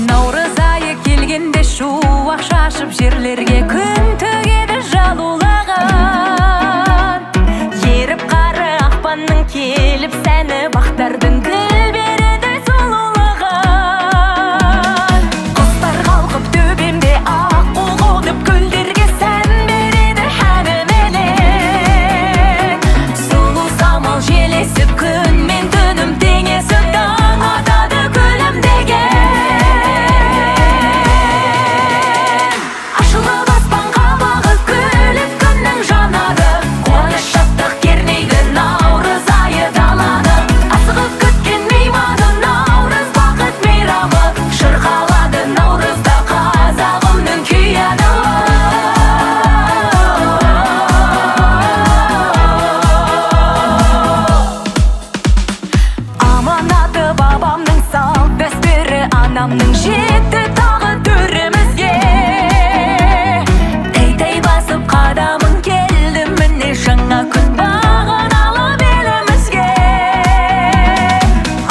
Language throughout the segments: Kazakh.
Наурыз айы келгенде шуақ шашып жерлерге күн төгеді жалулаған. Еріп қары ақпанның келіп сәні бақтардың гүл береді сұлулығы. Құстар қалқып төбемде аққу қонып гүлдерге сән береді әніменен. Сұлу самал желесі күн мен түнім теңесіп таң атады күлім деген. Ашылып аспан қабағы күліп күннің жанары, қуаныш шаттық кернейді наурыз айы даланы. Асығып күткен мейманы наурыз бақыт мейрамы, шырқалады наурызда қазағымның күйәні. Аманаты бабамның салт дәстүрі, анамның жетті тағы төрімізге. Тәй-тәй басып қадамын келді міне жаңа күн бағын алып елімізге.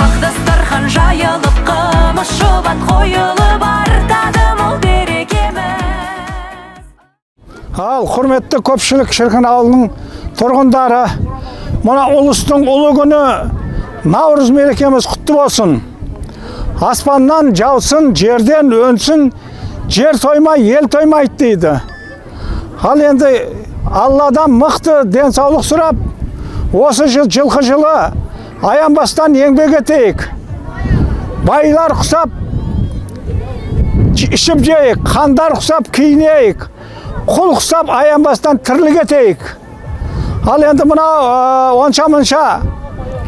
Ақ дастархан жайылып қымыз шұбат қойылып артады мол берекеміз. Ал құрметті көпшілік шіркін ауылының тұрғындары, мына ұлыстың ұлы күні наурыз мерекеміз құтты болсын. Аспаннан жаусын, жерден өнсін, жер тоймай, ел тоймайды дейді. Ал енді Алладан мықты денсаулық сұрап, осы жылқы жылы аянбастан еңбек етейік. Байлар құсап ішіп жейік, хандар құсап киінейік, құл құсап аянбастан тірлік етейік. Ал енді мына онша-мұнша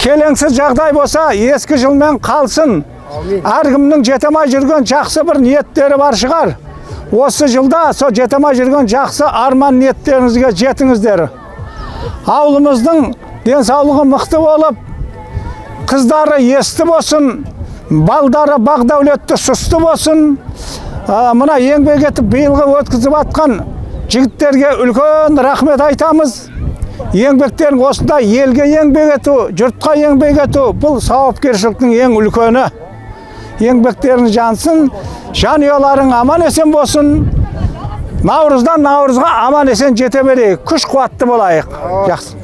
келеңсіз жағдай болса, ескі жылмен қалсын. Әркімнің жетемай жүрген жақсы бір ниеттері бар шығар. Осы жылда со жетемай жүрген жақсы арман ниеттеріңізге жетіңіздер. Ауылымыздың денсаулығы мықты болып, қыздары есті болсын, балдары бақ дәулетті сұсты болсын. Мына еңбек етіп биылғы өткізіп атқан жігіттерге үлкен рахмет айтамыз. Еңбектерін осында елге еңбек ету, жұртқа еңбек ету, бұл сауапкершіліктің ең үлкені. Еңбектерін жансын, жанұяларың аман есен болсын. Наурыздан наурызға аман есен жете берейік, күш қуатты болайық. Жақсы.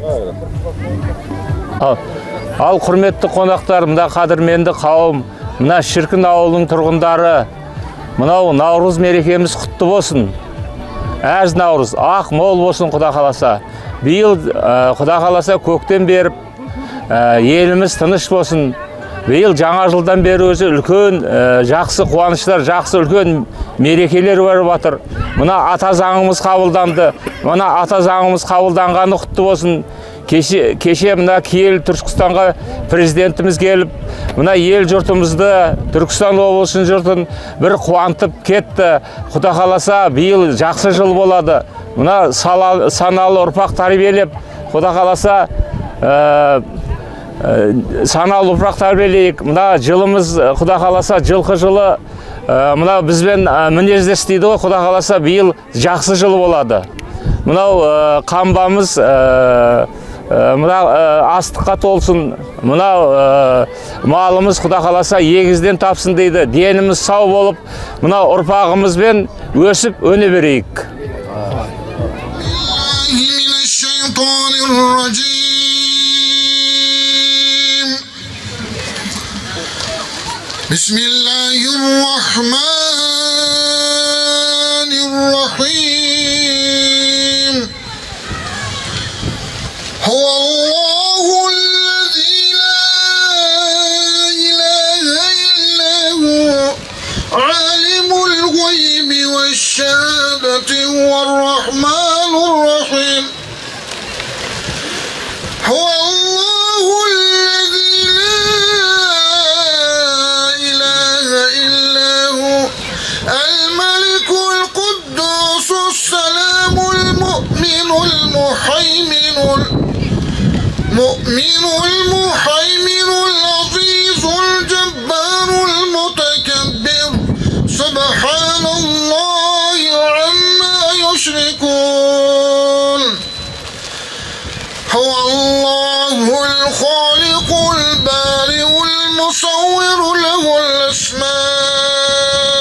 Ал құрметті қонақтар, мына қадірменді қауым, мына шіркін ауылының тұрғындары, мынау наурыз мерекеміз құтты болсын. Әз наурыз, ақ мол болсын Құда қаласа. Биыл Құда қаласа көктем беріп, еліміз тыныш болсын. Биыл жаңа жылдан бері өзі үлкен жақсы қуаныштар, жақсы үлкен мерекелер барып жатыр. Мына ата заңымыз қабылданды. Мына ата заңымыз қабылданғаны құтты болсын. Кеше мына Киелі Түркістанға президентіміз келіп, мына ел жұртымызды, Түркістан облысының жұртын бір қуантып кетті. Құда қаласа биыл жақсы жыл болады. Мына саналы ұрпақ тәрбиелеп, Құда қаласа саналы ұрпақ тәрбиелейік. Мына жылымыз Құда қаласа жылқы жылы, мына бізбен мінездес дейді ғой, Құда қаласа биыл жақсы жыл болады. Мынау қамбамыз мына астыққа толсын, мына малымыз Құда қаласа егізден тапсын дейді. Деніміз сау болып, мына ұрпағымызбен өсіп өне берейік. Bismillahirrahmanirrahim. هو الله الذي لا إله إلا هو عالم الغيب والشهادة هو الرحمن الرحيم. هو الله الذي لا إله إلا هو الملك القدوس السلام المؤمن المهيمن العزيز الجبار المتكبر سبحان الله عما يشركون. هو الله الخالق البارئ المصور له الأسماء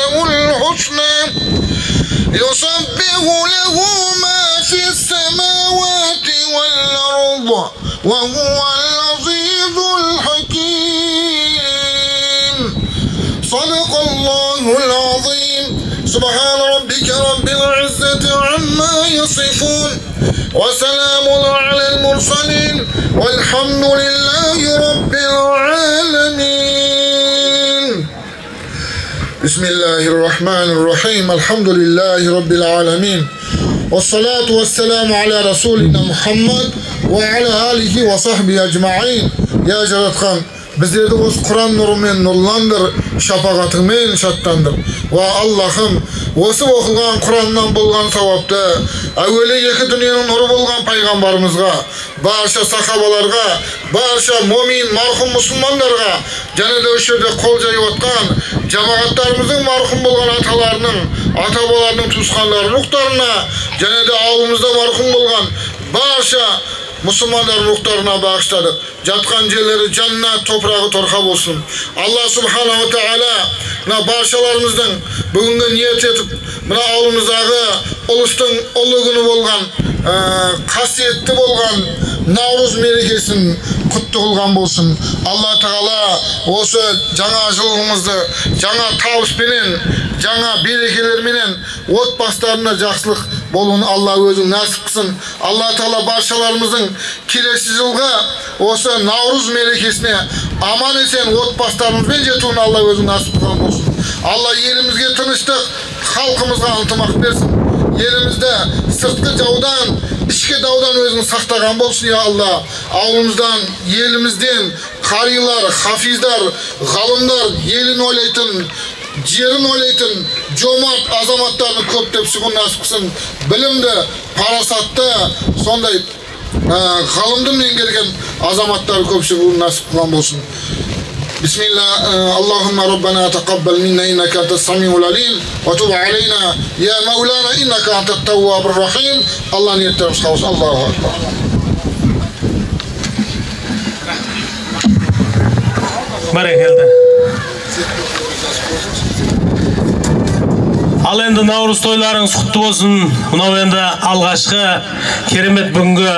وهو العزيز الحكيم صدق الله العظيم سبحان ربك رب العزة عما يصفون وسلام على المرسلين والحمد لله رب العالمين بسم الله الرحمن الرحيم الحمد لله رب العالمين والصلاة والسلام على رسولنا محمد وعلى آله وصحبه أجمعين يا жаратқан біздерді осы Құран нұрымен нұрландыр, шапағатыңмен шаттандыр. Ва Аллахым, осы оқылған Құраннан болған сауапты әуелі екі дүниенің нұры болған пайғамбарымызға, барша сахабаларға, барша момин марқұм мұсылмандарға, және де осы жерде қол жайып отқан жамағаттарымыздың марқұм болған аталарының, ата-бабаларының туысқандарының рухтарына, және де ауылымызда марқұм болған барша мұсылмандар рухтарына бағыштадық. Жатқан жерлері жаннат топырағы торқа болсын. Алла субханаху тағала мына баршаларымыздың бүгінгі ниет етіп, мына ауылымыздағы ұлыстың ұлы күні болған, қасиетті болған Наурыз мерекесін құтты қылған болсын. Алла тағала осы жаңа жылымызды жаңа табыспенен, жаңа берекелерменен отбасыларына жақсылық болуын Алла өзі нәсіп қылсын. Алла тағала баршаларымыздың келесі жылға осы Наурыз мерекесіне аман есен отбасыларымызбен жетуін Алла өзі нәсіп қылған болсын. Алла елімізге тыныштық, халқымызға ынтымақ берсін. Елімізді сыртқы жаудан, ішкі даудан өзің сақтаған болсын, я Алла. Ауылымыздан, елімізден қарилар, хафиздар, ғалымдар, елін ойлайтын, жерін ойлайтын жомарт азаматтарын көптеп шығуын нәсіп қылсын. Білімді, парасатты, сондай ғалымды меңгерген азаматтар көп шығуын нәсіп қылған болсын. Bismillah, Allahumma Rabbana taqabbal minna innaka antas samiul alim wa tub alayna ya Maulana innaka antat tawwabur rahim. Allah niyetlerimiz kavuşsun. Allahu akbar. Barakallah. Ал енді Наурыз тойларыңыз құтты болсын. Мынау енді алғашқы керемет бүгінгі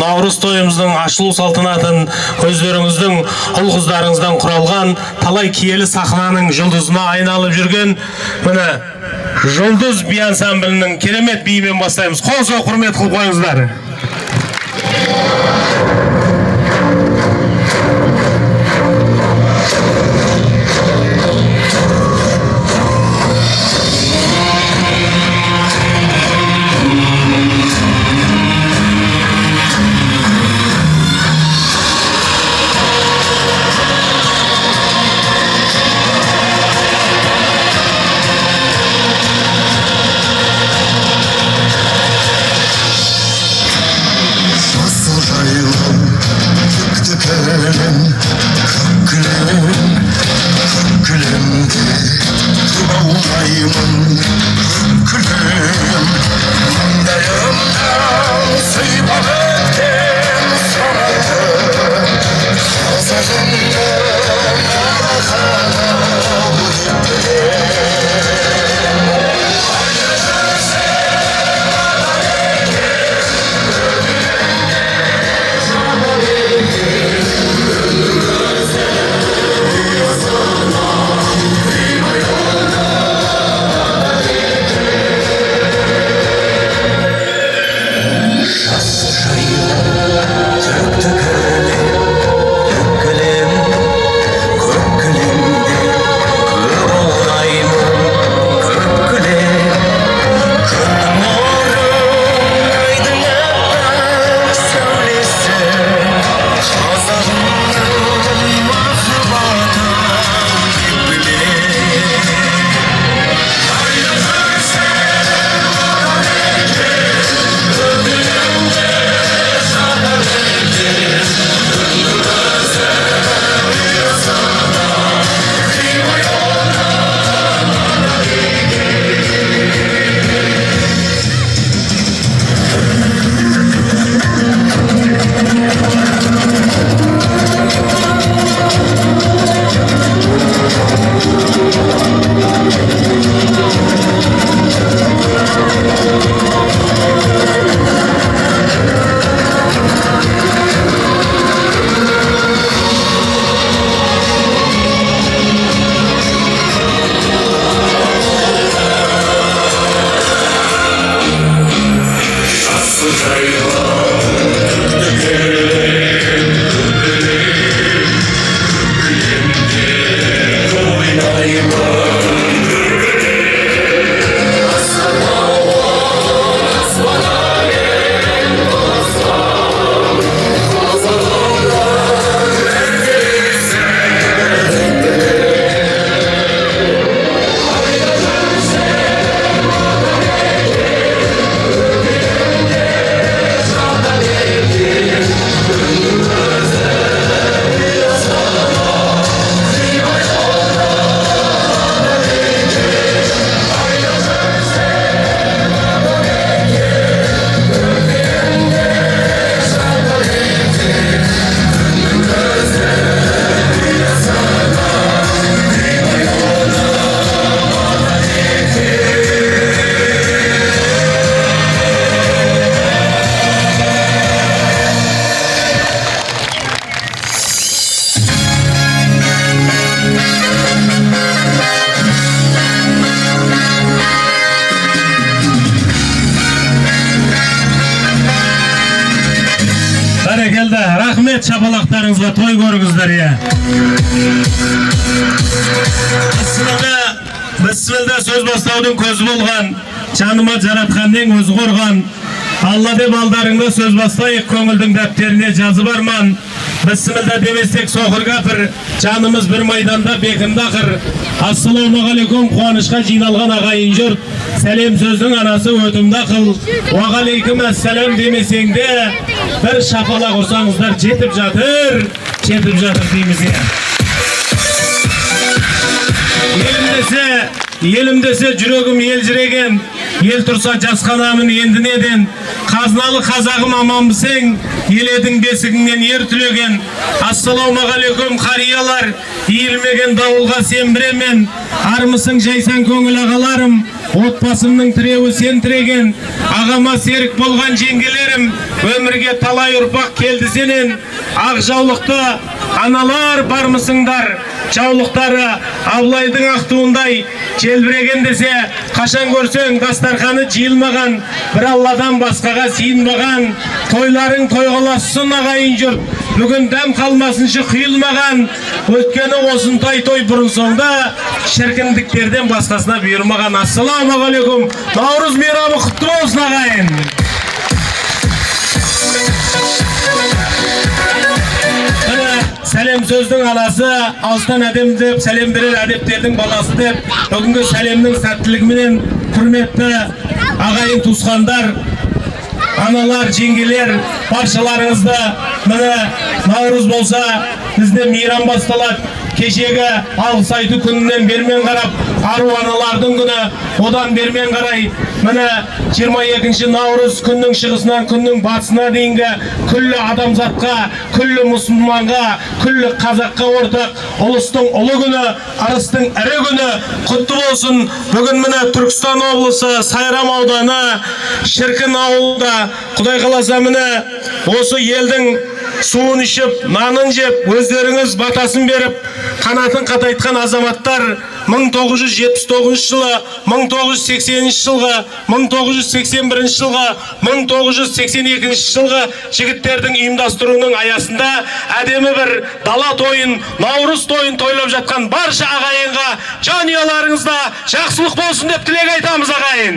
Наурыз тойымыздың ашылу салтанатын өздеріңіздің ұл-қыздарыңыздан құралған талай киелі сахнаның жұлдызына айналып жүрген міне Жұлдыз би ансамблінің керемет биімен бастаймыз. Қол соғып құрмет қылып қойыңыздар. керемет шапалақтарыңызға той көріңіздер, иә. Бісмілда сөз бастаудың көзі болған, жаныма жаратқанның өзі қорған. Алла деп алдарыңда сөз бастайық, көңілдің дәптеріне жазып арман. Бісмілда демесек соқыр кәпір, жанымыз бір майданда бекінді ақыр. Ассалаумағалейкум, қуанышқа жиналған ағайын жұрт, сәлем сөздің анасы өтімді ақыл. Уағалейкум әссәлем демесеңде, бір шапалақ ұрсаңыздар жетіп жатыр дейміз. Елім десе жүрегім елжіреген, ел тұрса жасқанамын енді неден. Қазыналы қазағым аманбысың, ел едің бесігіңнен ер түлеген. Ассалаумағалейкум қариялар, иілмеген дауылға сен біремен. Армысың жайсан көңіл ағаларым, отбасымның тіреуі сен тіреген. Ағама серік болған жеңгелерім, өмірге талай ұрпақ келді сенен. Ақ жаулықты аналар бармысыңдар, жаулықтары Абылайдың ақ туындай желбіреген десе, қашан көрсең дастарханы жиылмаған, бір Алладан басқаға сиынбаған. Тойларың тойғалассын ағайын жұрт, бүгін дәм қалмасыншы құйылмаған. Өткені осындай той бұрын соңда шіркіндіктерден басқасына бұйырмаған. Ассалаумағалейкум, Наурыз мейрамы құтты болсын ағайын. Сәлем сөздің анасы, алыстан әдем деп, сәлем берер әдептердің баласы деп, бүгінгі сәлемнің сәттілігіменен құрметті ағайын туысқандар, аналар, жеңгелер, баршаларыңызды міне Наурыз болса, бізде мейрам басталады. Кешегі алғыс айту күнінен бермен қарап, ару аналардың күні, одан бермен қарай, міне 22 Наурыз күннің шығысынан күннің батысына дейінгі күллі адамзатқа, күллі мұсылманға, күллі қазаққа ортақ ұлыстың ұлы күні, арыстың ірі күні құтты болсын. Бүгін міне Түркістан облысы Сайрам ауданы Шіркін ауылда, Құдай қаласа міне осы елдің суын ішіп, нанын жеп, өздеріңіз батасын беріп, қанатын қатайтқан азаматтар 1979 жылы, 1980 жылғы, 1981 жылғы, 1982 жылғы жігіттердің ұйымдастыруының аясында әдемі бір дала тойын, Наурыз тойын тойлап жатқан барша ағайынға жанұяларыңызда жақсылық болсын деп тілек айтамыз ағайын.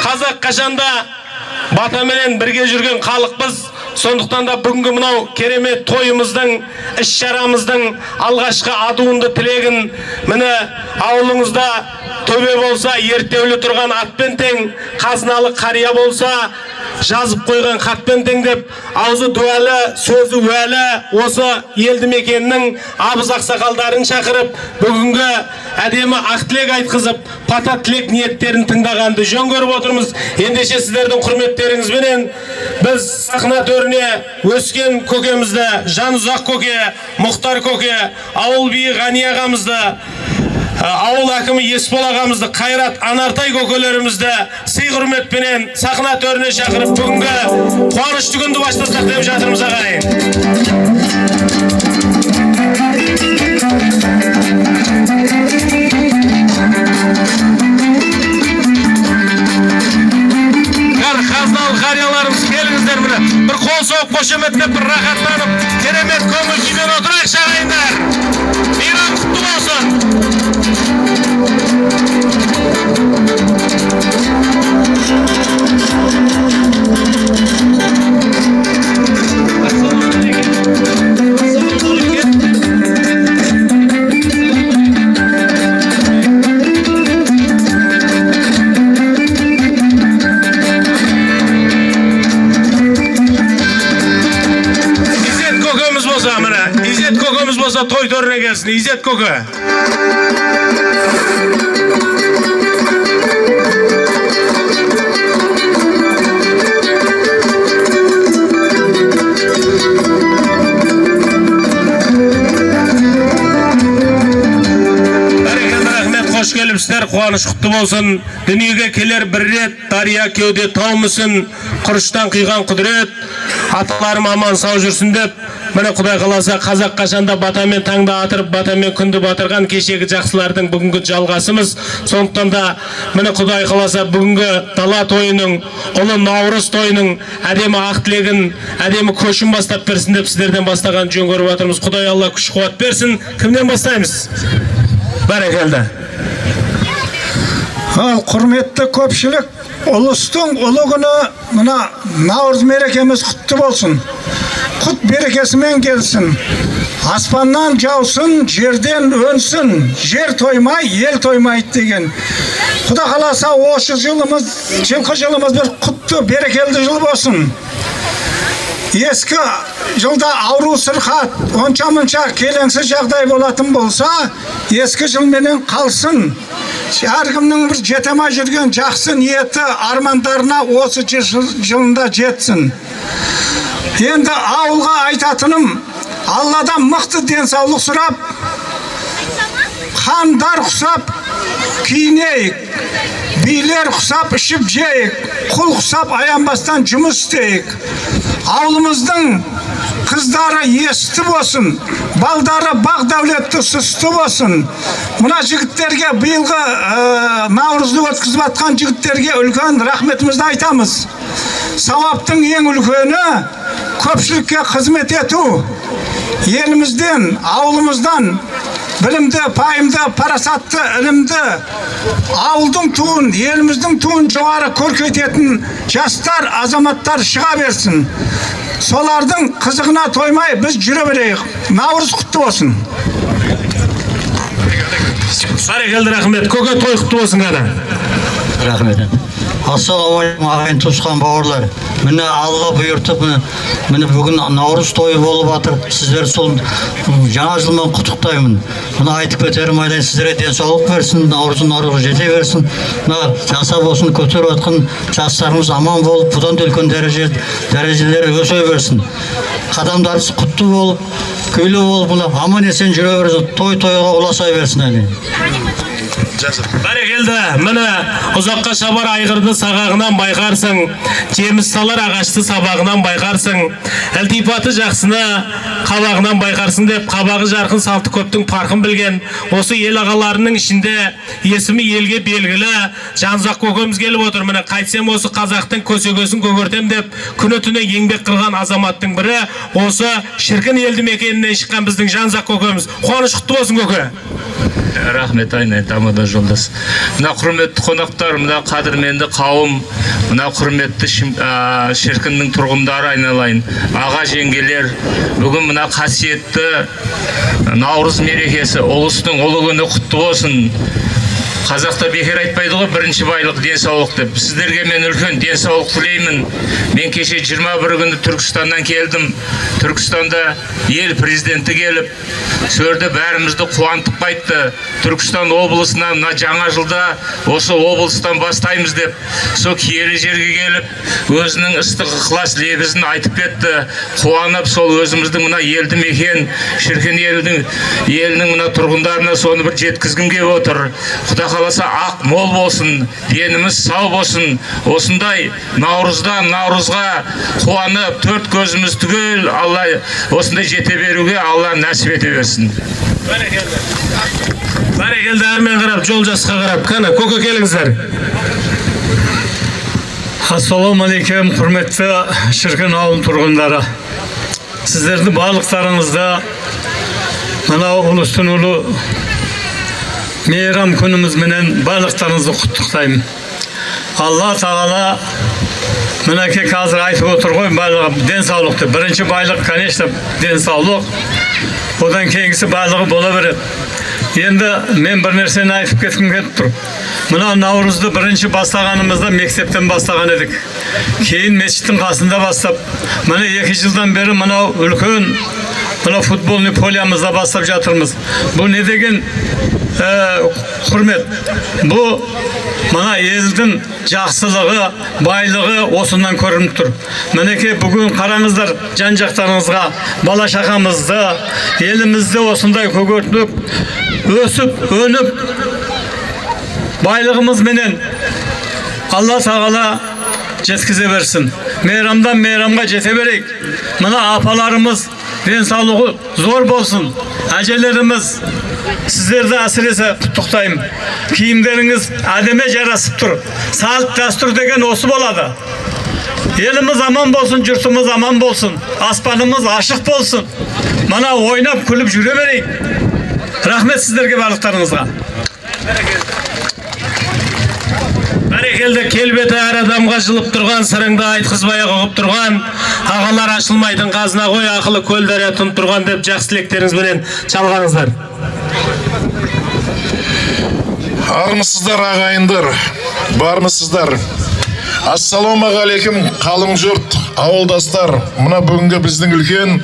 Қазақ қашанда батаменен бірге жүрген халықпыз. Сондықтан да бүгінгі мынау керемет тойымыздың, іс-шарамыздың алғашқы адуынды тілегін міне ауылыңызда төбе болса, ертеулі тұрған атпен тең, қазыналы қария болса, жазып қойған хатпен тең деп, аузы дуәлі, сөзі уәлі осы елді мекеннің абыз ақсақалдарын шақырып, бүгінгі әдемі ақ тілек айтқызып, пата тілек ниеттерін тыңдағанды жөн көріп отырмыз. Ендеше сіздердің құрметтеріңізбенен біз сахна төріне өскен көкемізді, Жанұзақ көке, Мұхтар көке, ауыл биі Ғани ағамызды, ауыл әкімі Есбол ағамызды, Қайрат Анартай көкелерімізді сый құрметпенен сахна төріне шақырып, бүгінгі қуанышты күнді бастасақ деп жатырмыз ағайын. Қазыналы қарияларымыз келіңіздер міне. Бір қол соғып, қошеметтеп, бір рахаттанып, керемет көңіл күймен отырайық ағайындар. Мейрам құтты болсын. Той төріне келсін, Изет көке. Қош келіпсіздер, қуаныш құтты болсын. Дүниеге келер бір рет, дария кеуде таумысын, құрыштан қиған құдірет. аталарым аман сау жүрсін деп, міне Құдай қаласа қазақ қашанда батамен таңда атырып, батамен күнді батырған кешегі жақсылардың бүгінгі жалғасымыз. Сондықтан да міне Құдай қаласа бүгінгі дала тойының, ұлы Наурыз тойының әдемі ақ тілегін, әдемі көшін бастап берсін деп сіздерден бастаған жөн көріп жатырмыз. Құдай Алла күш қуат берсін. Кімнен бастаймыз? Бәрекелді. Ал құрметті көпшілік, ұлыстың ұлы күні мына Наурыз мерекеміз құтты болсын. Құт берекесімен келсін. Аспаннан жаусын, жерден өнсін. Жер тоймай, ел тоймайды деген. Құда қаласа осы жылымыз, жылқы жылымыз бір құтты, берекелді жыл болсын. Ескі жылда ауру сырқат, онша-мұнша келеңсіз жағдай болатын болса, ескі жылменен қалсын. Әркімнің бір жетемай жүрген жақсы ниеті, армандарына осы жылында жетсін. Енді ауылға айтатыным, Алладан мықты денсаулық сұрап, хандар құсап киінейік, билер құсап ішіп жейік, құл құсап аянбастан жұмыс істейік. Ауылымыздың қыздары есті болсын, балдары бақ дәулетті сұсты болсын. Мына жігіттерге, биылғы Наурызды өткізіп атқан жігіттерге үлкен рахметімізді айтамыз. Сауаптың ең үлкені көпшілікке қызмет ету. Елімізден, ауылымыздан білімді, пайымды, парасатты, ілімді, ауылдың туын, еліміздің туын жоғары көркейтетін жастар, азаматтар шыға берсін. Солардың қызығына тоймай біз жүре берейік. Наурыз құтты болсын. Бәрекелді, рахмет. Көке той құтты болсын ғана. Рахмет. Ассалаумағалейкум ағайын туысқан бауырлар. Міне Алла бұйыртып, міне бүгін Наурыз тойы болып жатыр. Сіздер сол жаңа жылмен құттықтаймын. Мына айтып кетерім айдан сіздерге денсаулық берсін, наурыз жете берсін. Мына жасап болсын көтеріп жатқан жастарымыз аман болып, бұдан да үлкен дәрежелері өсе берсін. Қадамдарымыз құтты болып, күйлі болып, мына аман есен жүре берсін. Той-тойға ұласа берсін. Бәрекелді, міне ұзаққа шабар айғырды сағағынан байқарсың, жеміс салар ағашты сабағынан байқарсың, әлтипаты жақсыны қабағынан байқарсың деп, қабағы жарқын салты көптің парқын білген, осы ел ағаларының ішінде есімі елге белгілі Жанұзақ көкеміз келіп отыр. Міне қайтсем осы қазақтың көсегесін көгертем деп, күні түні еңбек қылған азаматтың бірі осы шіркін елді мекенінен шыққан біздің Жанұзақ көкеміз. Қуаныш құтты болсын көке. Рахмет айнай тамада жолдас. Мына құрметті қонақтар, мына қадірменді қауым, мына құрметті шіркіннің тұрғындары айналайын, аға жеңгелер, бүгін мына қасиетті Наурыз мерекесі, ұлыстың ұлы күні құтты болсын. Қазақта бекер айтпайды ғой, бірінші байлық денсаулық деп. Сіздерге мен үлкен денсаулық тілеймін. Мен кеше 21 күні Түркістаннан келдім. Түркістанда ел президенті келіп, сөрді бәрімізді қуантып қайтты. Түркістан облысынан мына жаңа жылда осы облыстан бастаймыз деп, сол киелі жерге келіп, өзінің ыстық ықылас лебізін айтып кетті. Қуанып, сол өзіміздің мына елді мекен, шіркін елінің мына тұрғындарына соны бір жеткізгім келіп отыр. Құда қаласа ақ мол болсын, деніміз сау болсын. Осындай Наурыздан Наурызға қуанып, төрт көзіміз түгел Алла осындай жете беруге Алла нәсіп ете берсін. Бәрекелді, әрмен қарап, жол жасқа қарап. Қана, көке келіңіздер. Ассалаумағалейкум, құрметті шіркін ауыл тұрғындары. Сіздерді барлықтарыңызда мынау ұлыстың ұлы мейрам күніміз менен барлықтарыңызды құттықтаймын. Алла тағала мінеке қазір айтып отыр ғой, барлығы денсаулықты. Бірінші байлық, конечно, денсаулық. Одан кейінгісі барлығы бола береді. Енді мен бір нәрсені айтып кеткім келіп тұр. Мына Наурызды бірінші бастағанымызда мектептен бастаған едік. Кейін мешіттің қасында бастап, міне 2 жылдан бері мынау үлкен футболный полиямызда бастап жатырмыз. Бұл не деген құрмет? Бұл мына елдің жақсылығы, байлығы осынан көрініп тұр. Мінеке бүгін қараңыздар жан-жақтарыңызға, бала шағамызды, елімізді осындай көгертіп, өсіп, өніп, байлығымыз менен Алла тағала жеткізе берсін. Мейрамдан мейрамға жете берейік. Мына апаларымыз денсаулығы зор болсын. Әжелеріміз, сіздерді әсіресе құттықтаймын. Киімдеріңіз әдеме жарасып тұр. Салт дәстүр деген осы болады. Еліміз аман болсын, жұртымыз аман болсын, аспанымыз ашық болсын. Мына ойнап күліп жүре берейік. Рахмет сіздерге барлықтарыңызға. Бәрекелді, келбеті әр адамға жылып тұрған, сырыңды айтқызбай ұғып тұрған, ағалар ашылмайтын қазына ғой, ақылы көлдері тұнып тұрған деп жақсы тілектеріңізбенен çalғаныңыздар. Армысыздар ағайындар, бармысыздар. Ассалаумағалейкум қалың жұрт, ауылдастар. Мына бүгінгі біздің үлкен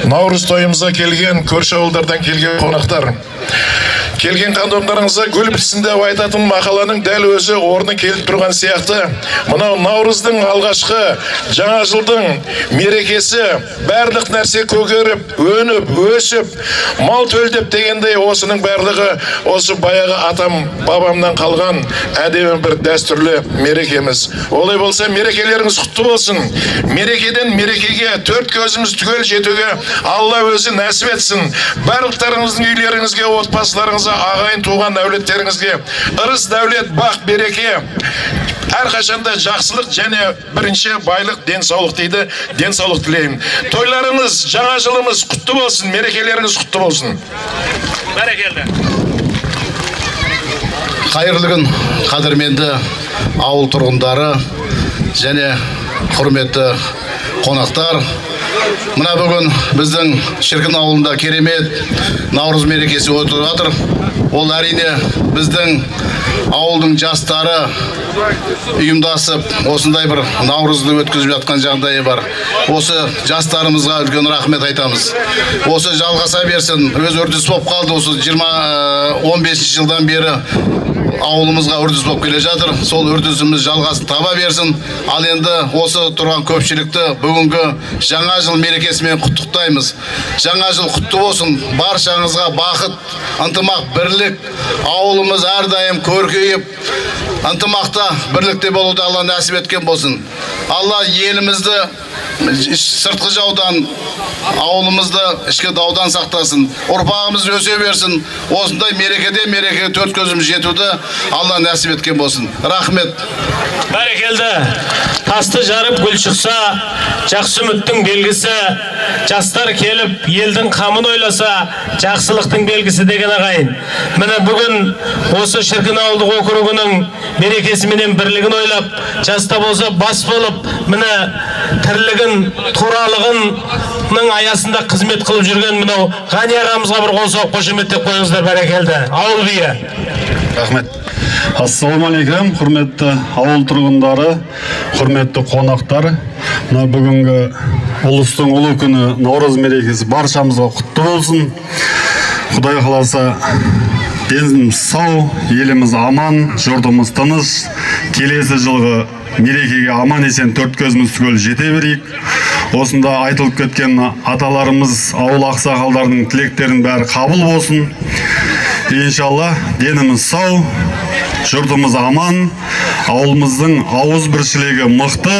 Наурыз тойымызға келген, көрші ауылдардан келген қонақтар. Келген қандомдарыңызға гүл пісін деп айтатын мақаланың дәл өзі орны келіп тұрған сияқты. Мынау Наурыздың алғашқы жаңа жылдың мерекесі, барлық нәрсе көгеріп, өніп, өсіп, мал төлдеп дегендей, осының барлығы осы баяғы атам, бабамнан қалған әдемі бір дәстүрлі мерекеміз. Олай болса, мерекелеріңіз құтты болсын. Мерекеден мерекеге, төрт көзіміз түгел жетуге Алла өзі нәсіп етсін. Барлықтарыңыздың үйлеріңізге, отбасыларыңызға, ағайын туған дәулеттеріңізге ырыс дәулет, бақ береке, әрқашанда жақсылық және бірінші байлық, денсаулық дейді. Денсаулық тілеймін. Тойларыңыз, жаңа жылымыз құтты болсын, мерекелеріңіз құтты болсын. Бәрекелді. Қайырлы күн, қадірменді ауыл тұрғындары және құрметті қонақтар. Мына бүгін біздің Шіркін ауылында керемет Наурыз мерекесі өтіп жатыр. Ол әрине біздің ауылдың жастары ұйымдасып, осындай бір Наурызды өткізіп жатқан жағдайы бар. Осы жастарымызға үлкен рахмет айтамыз. Осы жалғаса берсін. Өз үрдіс болып қалды. Осы 15 жылдан бері ауылымызға үрдіс болып келе жатыр. Сол үрдісіміз жалғасын таба берсін. Ал енді осы тұрған көпшілікті бүгінгі жаңа жыл мерекесімен құттықтаймыз. Жаңа жыл құтты болсын. Баршаңызға бақыт, ынтымақ, бірлік, ауылымыз әрдайым көркейіп, ынтымақта, бірлікте болуды Алла нәсіп еткен болсын. Алла елімізді сыртқы жаудан, ауылымызды ішкі даудан сақтасын. Ұрпағымыз өсе берсін. Осындай мерекеде мереке төрт көзіміз жетуді Алла нәсіп еткен болсын. Рахмет. Бәрекелді. Тасты жарып гүл шықса, жақсы үміттің белгісі. Жастар келіп, елдің қамын ойласа, жақсылықтың белгісі деген ағайын. Міне бүгін осы Шіркін ауылдық округінің мерекесіменен бірлігін ойлап, жаста болса бас болып, міне тірлігін, туралығының аясында қызмет қылып жүрген мынау Ғани ағамызға бір қол соғып қошеметтеп қойыңыздар. Бәрекелді. Ауыл биі. Рахмет. Ассалаумағалейкум, құрметті ауыл тұрғындары, құрметті қонақтар. Мына бүгінгі ұлыстың ұлы күні Наурыз мерекесі баршамызға құтты болсын. Құдай қаласа деніміз сау, еліміз аман, жұртымыз тыныш. Келесі жылғы мерекеге аман есен төрт көзіміз түгел жете берейік. Осында айтылып кеткен аталарымыз, ауыл ақсақалдарының тілектерінің бәрі қабыл болсын. Иншалла деніміз сау, жұртымыз аман, ауылымыздың ауыз біршілігі мықты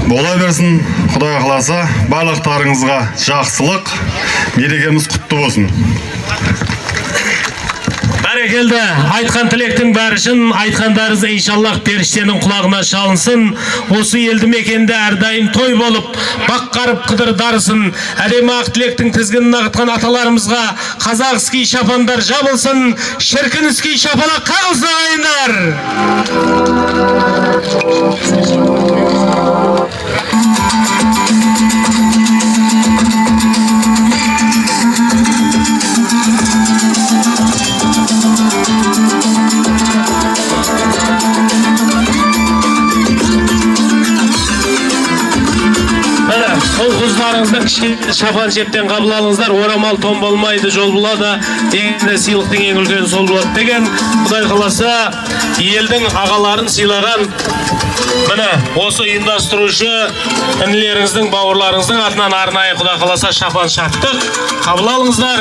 бола берсін. Құдай қаласа барлықтарыңызға жақсылық, мерекеміз құтты болсын. Бәрекелді. Айтқан тілектің бәрі үшін, айтқандарыңыз иншаллах періштенің құлағына шалынсын. Осы елді мекенде әрдайым той болып, бақ-қарып қыдыр дарысын. Әдемі ақ тілектің тізгінін ағытқан аталарымызға қазақ ски шапандар жабылсын, Шіркін ски шапалақ қағылсын ағайындар. Ұл-қыздарыңызды кішкене шапан шептен қабыл алыңыздар. Орамал том болмайды, жол болады. Дегенде сыйлықтың ең үлкені сол болады деген. Құдай қаласа елдің ағаларын сыйлаған міне осы ұйымдастырушы інілеріңіздің, бауырларыңыздың атынан арнайы Құдай қаласа шапан шақтық. Қабыл алыңыздар.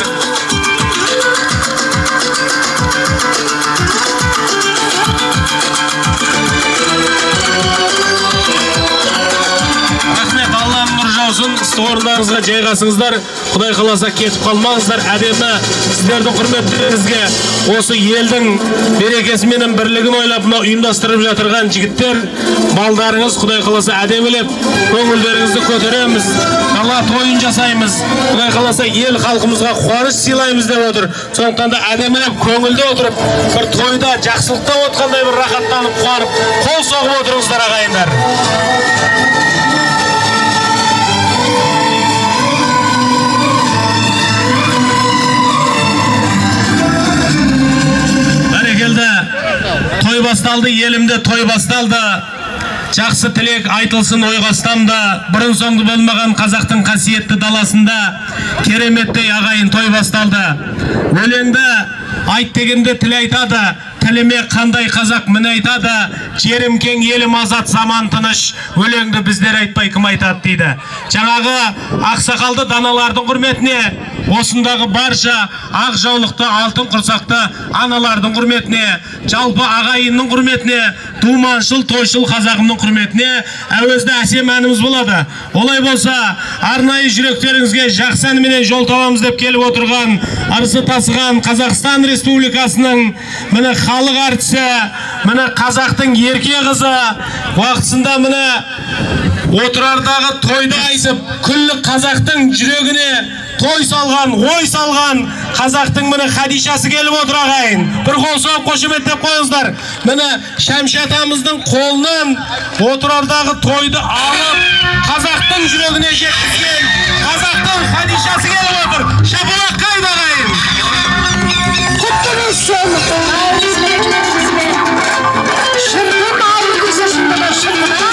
болсын. Ыстық орындарыңызға жайғасыңыздар. Құдай қаласа кетіп қалмаңыздар. Әдемі сіздердің құрметтеріңізге осы елдің берекесі менен бірлігін ойлап ұйымдастырып жатырған жігіттер, балдарыңыз Құдай қаласа әдемілеп көңілдеріңізді көтереміз. Дала тойын жасаймыз. Құдай қаласа ел халқымызға қуаныш сыйлаймыз деп отыр. Сондықтан да әдемілеп көңілде отырып, бір тойда жақсылықта отқандай бір рахаттанып, қуанып, қол соғып отырыңыздар ағайындар. Бәрекелді. Той басталды, елімде той басталды. Жақсы тілек айтылсын ойғастамда, бұрын соңды болмаған қазақтың қасиетті даласында кереметтей ағайын той басталды. Өлеңді айт дегенде тіл айтады, тіліме қандай қазақ мін айтады, жерім кең елім азат заман тыныш, өлеңді біздер айтпай кім айтады дейді. Жаңағы ақсақалды даналардың құрметіне, осындағы барша ақ жаулықты алтын құрсақты аналардың құрметіне, жалпы ағайынның құрметіне, думаншыл тойшыл қазағымның құрметіне әуезді әсем әніміз болады. Олай болса, арнайы жүректеріңізге жақсы әнменен жол табамыз деп келіп отырған арысы тасыған Қазақстан Республикасының міне халық әртісі, міне қазақтың ерке қызы, уақытысында міне отырардағы тойды айсып, күллі қазақтың жүрегіне той салған, ой салған қазақтың міне Хадишасы келіп отыр ағайын. Bir қол соғып қошеметтеп қойыңыздар. Міне Шәмші атамыздың қолынан отырардағы тойды алып, қазақтың жүрегіне жеткізген қазақтың Хадишасы келіп отыр. Шапалақ қайда ағайын? Құтты болсын. Шырқын ауыл көзі шындыға шырқын.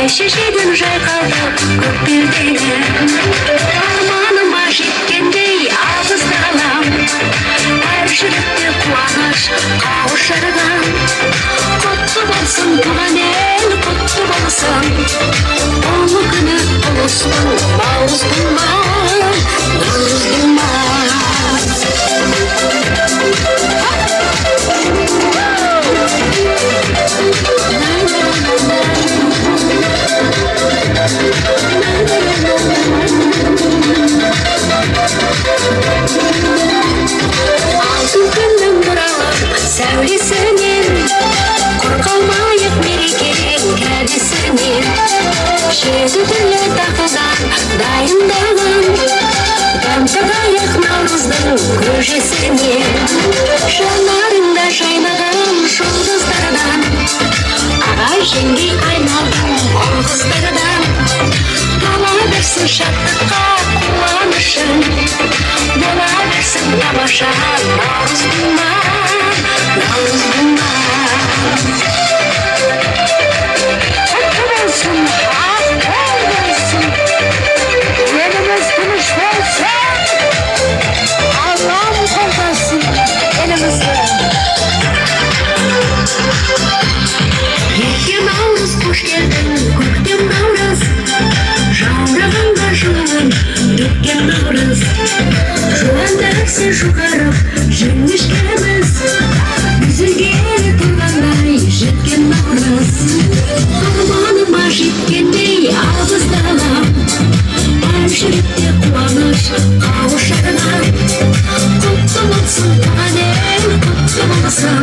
Шешеден жайқалып көк пердені, арманыма жеткендей алғыстағанам, әр жүректе қуаныш қауышарған. Құтты болсын туған ел, құтты болсын, ұлы күні ұлыстың, наурыздың ма, наурыздың ма. Алтын күннің бұралып сәулесінен, құр қалмайық мерекенің кәдесінен. Жеті түрлі тақылдан дайындалған, тамтығайық наурыздың көжесінен. Жанарында жайнаған жұлдыздардан, ағай жеңгей айналдың ұл-қыздардан. Бола берсін шаттыққа қуанышың, бола берсін тамаша наурыздың ма, наурыздың ма. Құтты болсын, ақ болсын, еліміз тыныш болсын, Аллам қолдасын елімізді. Ерке наурыз қош келдің, көктем наурыз, жаурағанда жылын өткен наурыз. Жуандарсы жұқарып жіңішкеміз, үзілгелі тұрғандай жеткен наурыз. Арманыма жеткендей алғыстағанам, әр жүректе қуаныш қауышарған. Құтты болсын туған ел, құтты болсын,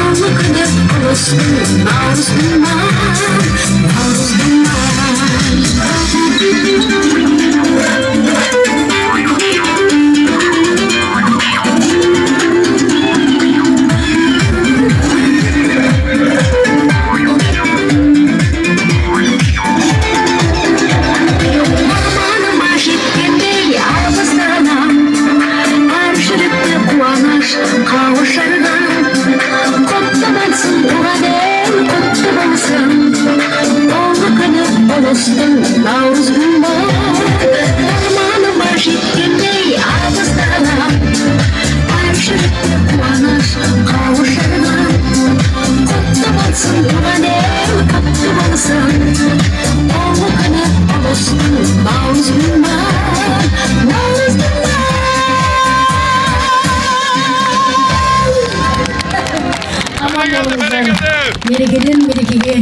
ұлы күні ұлыстың, наурыздың ма, наурыздың ма. Қауышарған. ұлыстың наурыз күні арманыма жеткендей алыстан тіршілікте қуаныш қауышырман құтты болсын туған ел құтты болсын ұлы күні ұлыстың наурыз күні наурыз күні мерекеден мерекеге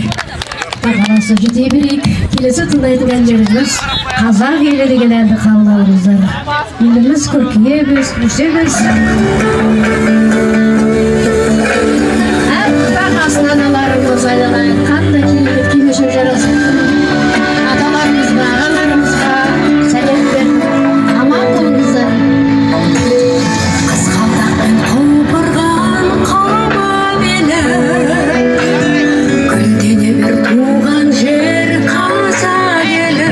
бағаласы жете берейік. Келесі тыңдайтын әндеріміз қазақ елі деген әнді қабылдаңыздар. Еліміз көркейеміз, өсеміз. Аппақ астын аналарымыз айналайын, қандай керемет кимешек жарасын. Аталарымызға, ағаларымызға сәлем беріп, аман болыңыздар. Қызғалдақпен құлпырған қама мені гүлдене бер туған жер қазақ елі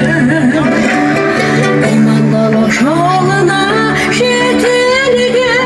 имандылық жолына жетелеген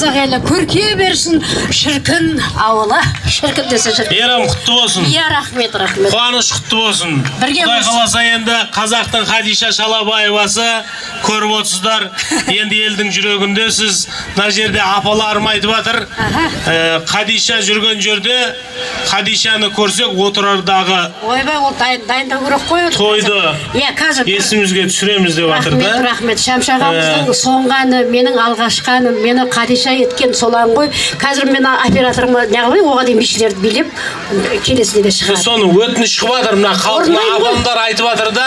қазақ елі көркейе берсін. Шіркін ауылы, шіркін десе шіркін. Мейрам құтты болсын. Иә, рахмет, рахмет. Қуаныш құтты болсын. Бірге Құдай болсын. қаласа енді қазақтың Хадиша Шалабаевасы көріп отырсыздар. Енді елдің жүрегінде сіз мына жерде апаларым айтып жатыр. Хадиша жүрген жерде Хадишаны көрсек отырардағы Ойбай, ол дайындау керек қой. тойды Иә, қазір есімізге түсіреміз деп жатыр да. Рахмет, Шамшағамыздың соңғаны, менің алғашқаны, мені Қадиша еткен солан ғой. Қазір мен операторыма неғылай, оға дейін бишілерді билеп, келесіне де шығады. Соны өтініш қылып жатыр, мына халқына апамдар айтып жатыр да.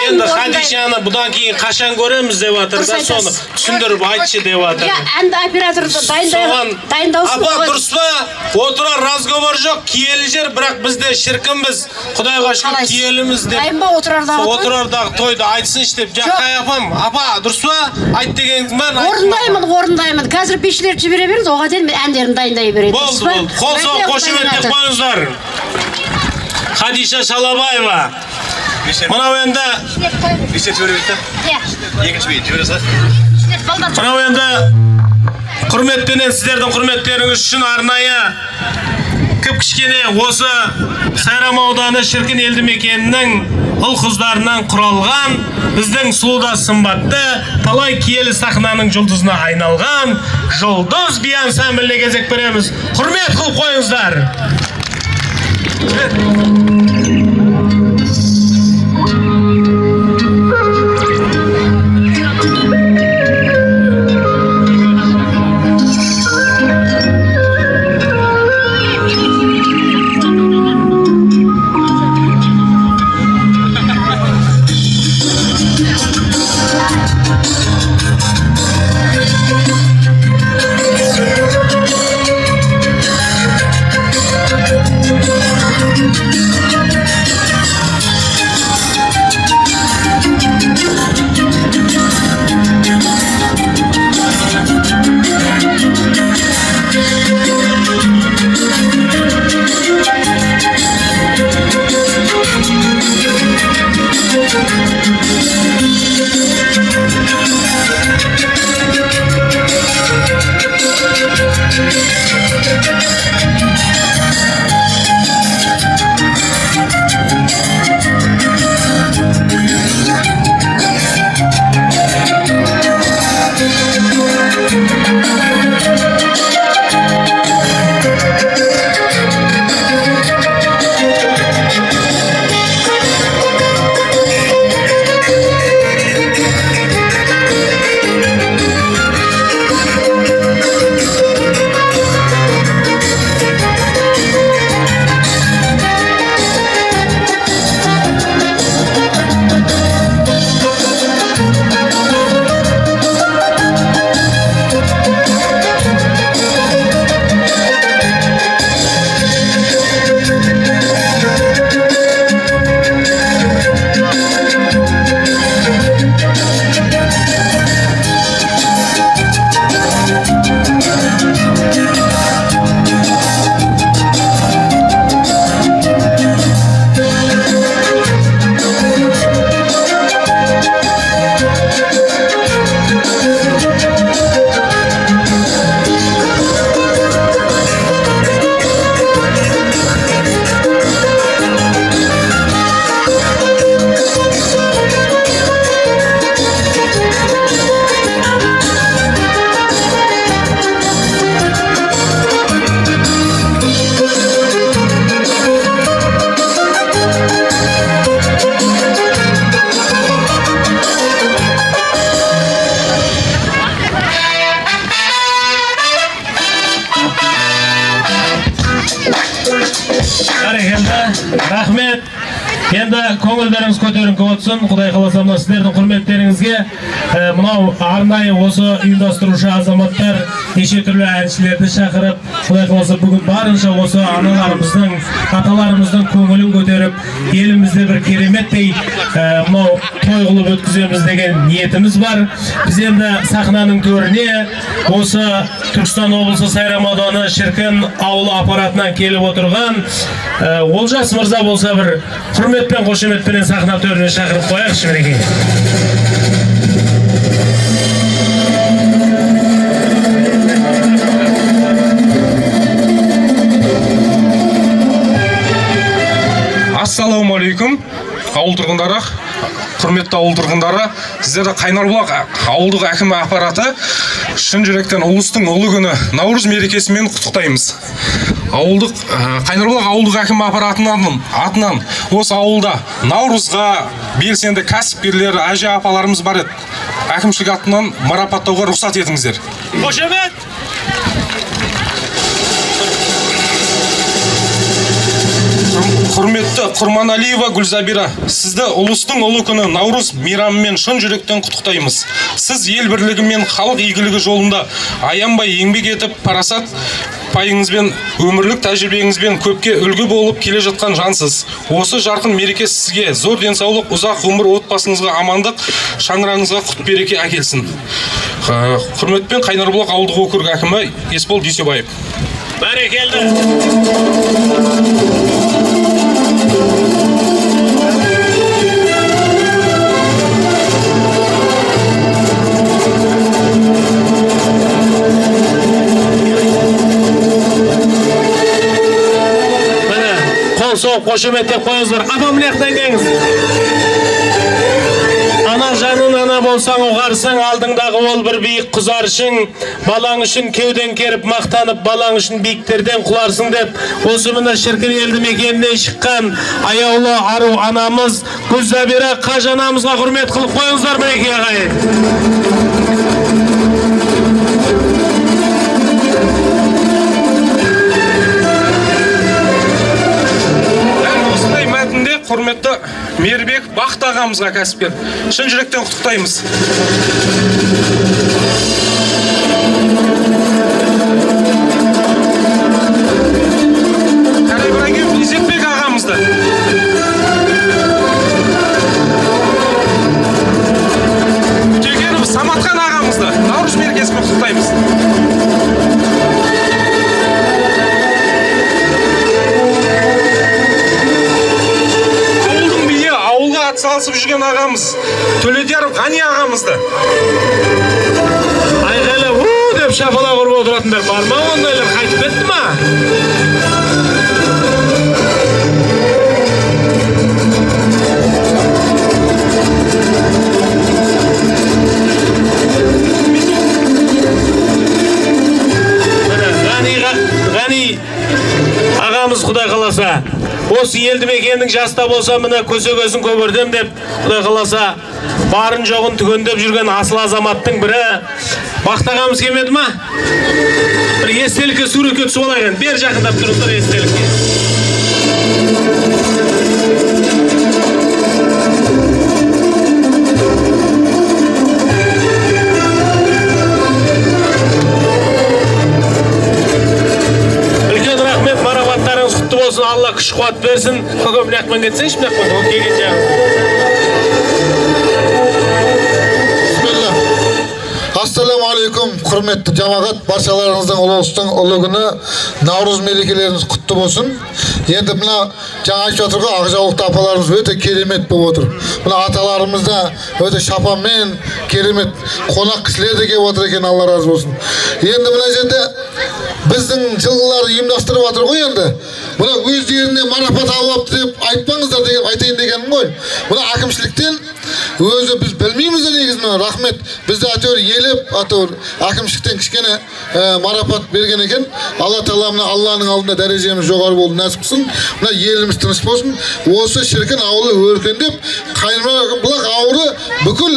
Енді Хадишаны бұдан кейін қашан көреміз деп жатыр да, соны түсіндіріп айтшы деп жатыр. Әнді операторды дайындаусын. Апа, дұрыс па? Отырар разговор жоқ, киелі жер, бірақ бізде шіркінбіз. Құдайға шүкір киеліміз деп. Дайын ба отырардағы тойды айтсыншы деп. Жақай апам, апа, дұрыс па? Айт дегеніңіз бәрін Орындаймын. Қазір бишілерді жібере беріңіз, оға дейін әндерін дайындай береді. Болды. Қол соң қошеметтеп қойыңыздар. Хадиша Шалабаева. Мынау енді Мынау енді құрметпенен сіздердің құрметтеріңіз үшін арнайы кіп-кішкене осы Сайрам ауданы Шіркін елді мекенінің ұл-қыздарынан құралған біздің сұлуда сымбатты талай киелі сахнаның жұлдызына айналған жұлдыз би ансамбліне кезек береміз. Құрмет қылып қойыңыздар. Рахмет. Енді көңілдеріңіз көтеріңкі отсын. Құдай қаласа мына сіздердің құрметтеріңізге мынау арнайы осы ұйымдастырушы азаматтар неше түрлі әншілерді шақырып, Құдай қаласа бүгін барынша осы аналарымыздың, аталарымыздың көңілін көтеріп, елімізде бір кереметтей мынау той қылып өткіземіз деген ниетіміз бар. Біз енді сахнаның төріне осы Түркістан облысы Сайрам ауданы Шіркін ауылы аппаратынан келіп отырған Олжас мырза болса бір құрметпен қошеметпен сахна төріне шақырып қояқшы мінекей. Ассалаумағалейкум, ауыл тұрғындары, құрметті ауыл тұрғындары, сіздерді Қайнарбұлақ ауылдық әкімі аппараты шын жүректен ұлыстың ұлы күні Наурыз мерекесімен құттықтаймыз. Қайнарбұлақ ауылдық әкімі аппаратының атынан осы ауылда Наурызға белсенді кәсіпкерлер, әже апаларымыз бар еді. Әкімшілік атынан марапаттауға рұқсат етіңіздер. Қошемет! Құрметті Құрманалиева Гүлзабира, сізді ұлыстың ұлы күні Наурыз мейрамымен шын жүректен құттықтаймыз. Сіз ел бірлігі мен халық игілігі жолында аянбай еңбек етіп, парасат пайыңызбен, өмірлік тәжірибеңізбен көпке үлгі болып келе жатқан жансыз. Осы жарқын мереке сізге зор денсаулық, ұзақ өмір, отбасыңызға амандық, шаңырағыңызға құт береке әкелсін. Құрметпен Қайнарбұлақ ауылдық округ әкімі Есбол Дүйсебаев. Бәрекелді! Соғып қошеметтеп қойыңыздар. Апам лияқтан кеңіз. Ана жанын ана болсаң оғарсың, алдыңдағы ол бір биік құзаршың, балаң үшін кеуден керіп мақтанып, балаң үшін биіктерден құларсың деп, осы мына шіркін елді мекеніне шыққан аяулы ару анамыз Гүлзабира Қажы анамызға құрмет қылып қойыңыздар мінекей ағайын. Құрметті Мербек Бақыт ағамызға кәсіпкер шын жүректен құттықтаймыз. Ибрагим Изетбек ағамызды. Тегенов Саматхан ағамызды Наурыз мерекесімен құттықтаймыз. Салысып жүрген ағамыз Төледеров Ғани ағамызды айғайлап деп шапалақ ұрып отыратындар бар ма? Ондайлар қайтып кетті ма? Ғани ағамыз Құдай қаласа осы елді мекеннің жаста болса мына көсегесін көбірдем деп, Құдай қаласа барын жоғын түгендеп жүрген асыл азаматтың бірі. Бақыт ағамыз келмеді ма? Бір естелікке суретке түсіп алайын. Бер жақындап тұрыңыздар естелікке. Алла күш қуат берсін. Көкем лияқпен кетсеңші, лияқпен келген жағын. Ассалаумағалейкум, құрметті жамағат, баршаларыңыздың ұлыстың ұлы күні Наурыз мерекелеріңіз құтты болсын. Енді мына жаңа айтып отырған ақжаулықты апаларымыз өте керемет болып отыр. Мына аталарымыз да өте шапанмен керемет қонақ кісілер де келіп отыр екен, Алла разы болсын. Енді мына жерде біздің жылғыларды ұйымдастырып жатыр ғой енді. Мына өздеріне марапат алып деп айтпаңыздар деп айтайын дегенім ғой. Мына әкімшіліктен өзі біз білмейміз негізі, рахмет. Бізді әйтеуір елеп, әйтеуір әкімшіліктен кішкене марапат берген екен. Алла тағала мына Алланың алдында дәрежеміз жоғары болуын нәсіп қылсын. Мына еліміз тыныш болсын. Осы шіркін ауылы өркендеп, Қайнарбұлақ ауылы бүкіл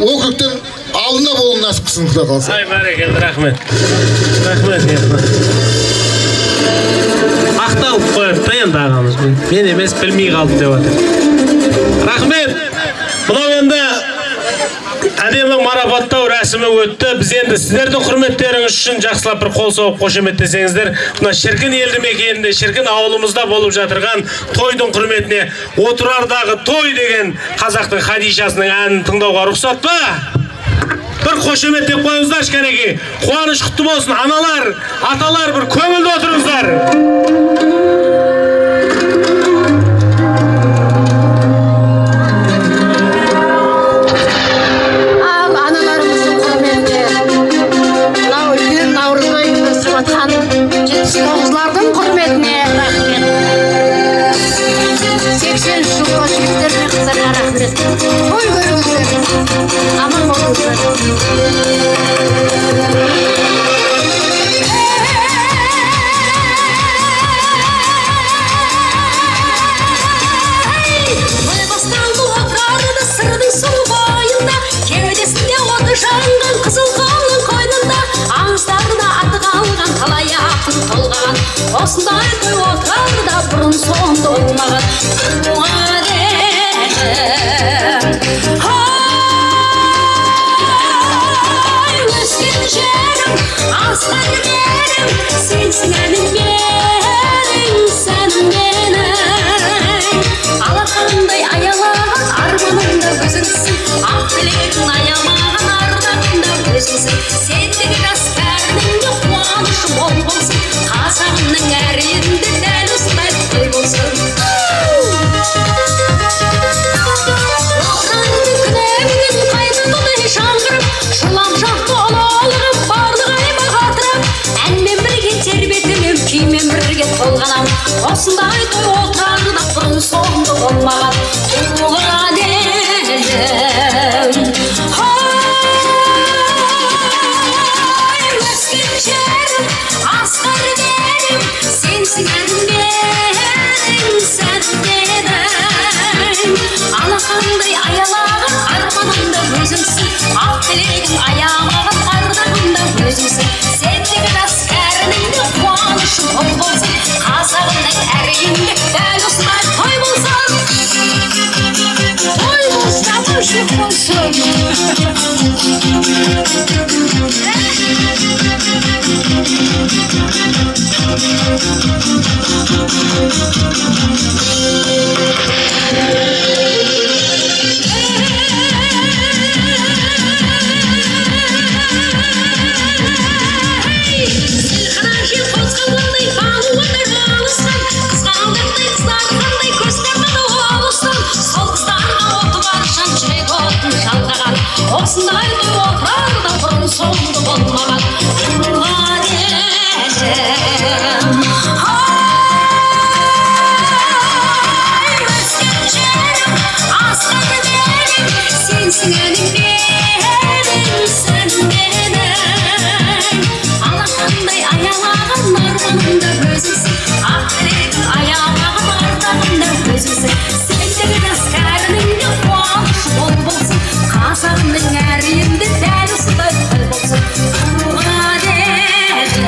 округтен алдына болуын нәсіп қылсын, Құдай қаласа. Ай, бәрекелді, рахмет. Рахмет. Ақталып қойыпты енді ағамыз. Мен емес білмей қалдым деп отыр. Рахмет. Мынау енді әдемі марапаттау рәсімі өтті. Біз енді сіздердің құрметтеріңіз үшін жақсылап бір қол соғып қошеметтесеңіздер, мына шіркін елді мекенінде, шіркін ауылымызда болып жатырған тойдың құрметіне отырардағы той деген қазақтың хадишасының әнін тыңдауға рұқсат па? Bir қошеметтеп қойыңыздар кәнеки. Қуаныш құтты болсын. Аналар, аталар бір көңілді отырыңыздар. Ал аналарымыздың құрметіне мынау үлкен наурызды ұйымдастырып жатқан 79-лардың құрметіне рахмет. рахмет. Той көріңіздер. Аман болыңыздар. Қызыл қауын қойнында аңыздарына аты қалған талай ақын толғаған осындай той отырарда бұрын соңды болмаған туған өскен жерім асқар берім сенсің әнім менің сәнім менің алақандай аялаған арманымда өзіңсің ақ тілегің аямаған сендегі жас бәрінің қуанышы мол болсын қазағымның әр елінде дәл осындай той болсын отырардың күнәмінен қайтуды жаңғырып шулап жақты ұлылығым барлық аймақ атырап әнмен бірге тербетімем күймен бірге толғанам осындай той отырарда бұрын соңды болмаған туған елім асқар берім сенсің әнім менің сәнім менің алақандай аялаған арманымда өзіңсің ақ тілегің аямаған ардағымда өзіңсің сендегі жас бәрінің қуанышы мол болсын қазағымның әр үйінде дәл осындай той болсын той болсын жүрек болсын осындай той отырарда бұрын соңды болмаған туған елім өскен жерім асқар берім сенсің әнім менің сәнім менің алақандай аялаған арманымда өзіңсің ақ тілегің аямаған ардағымда өзіңсің сендегі жас кәрінің қуанышы мол болсын қазағымның әр елінде дәл осындай той болсын туған елім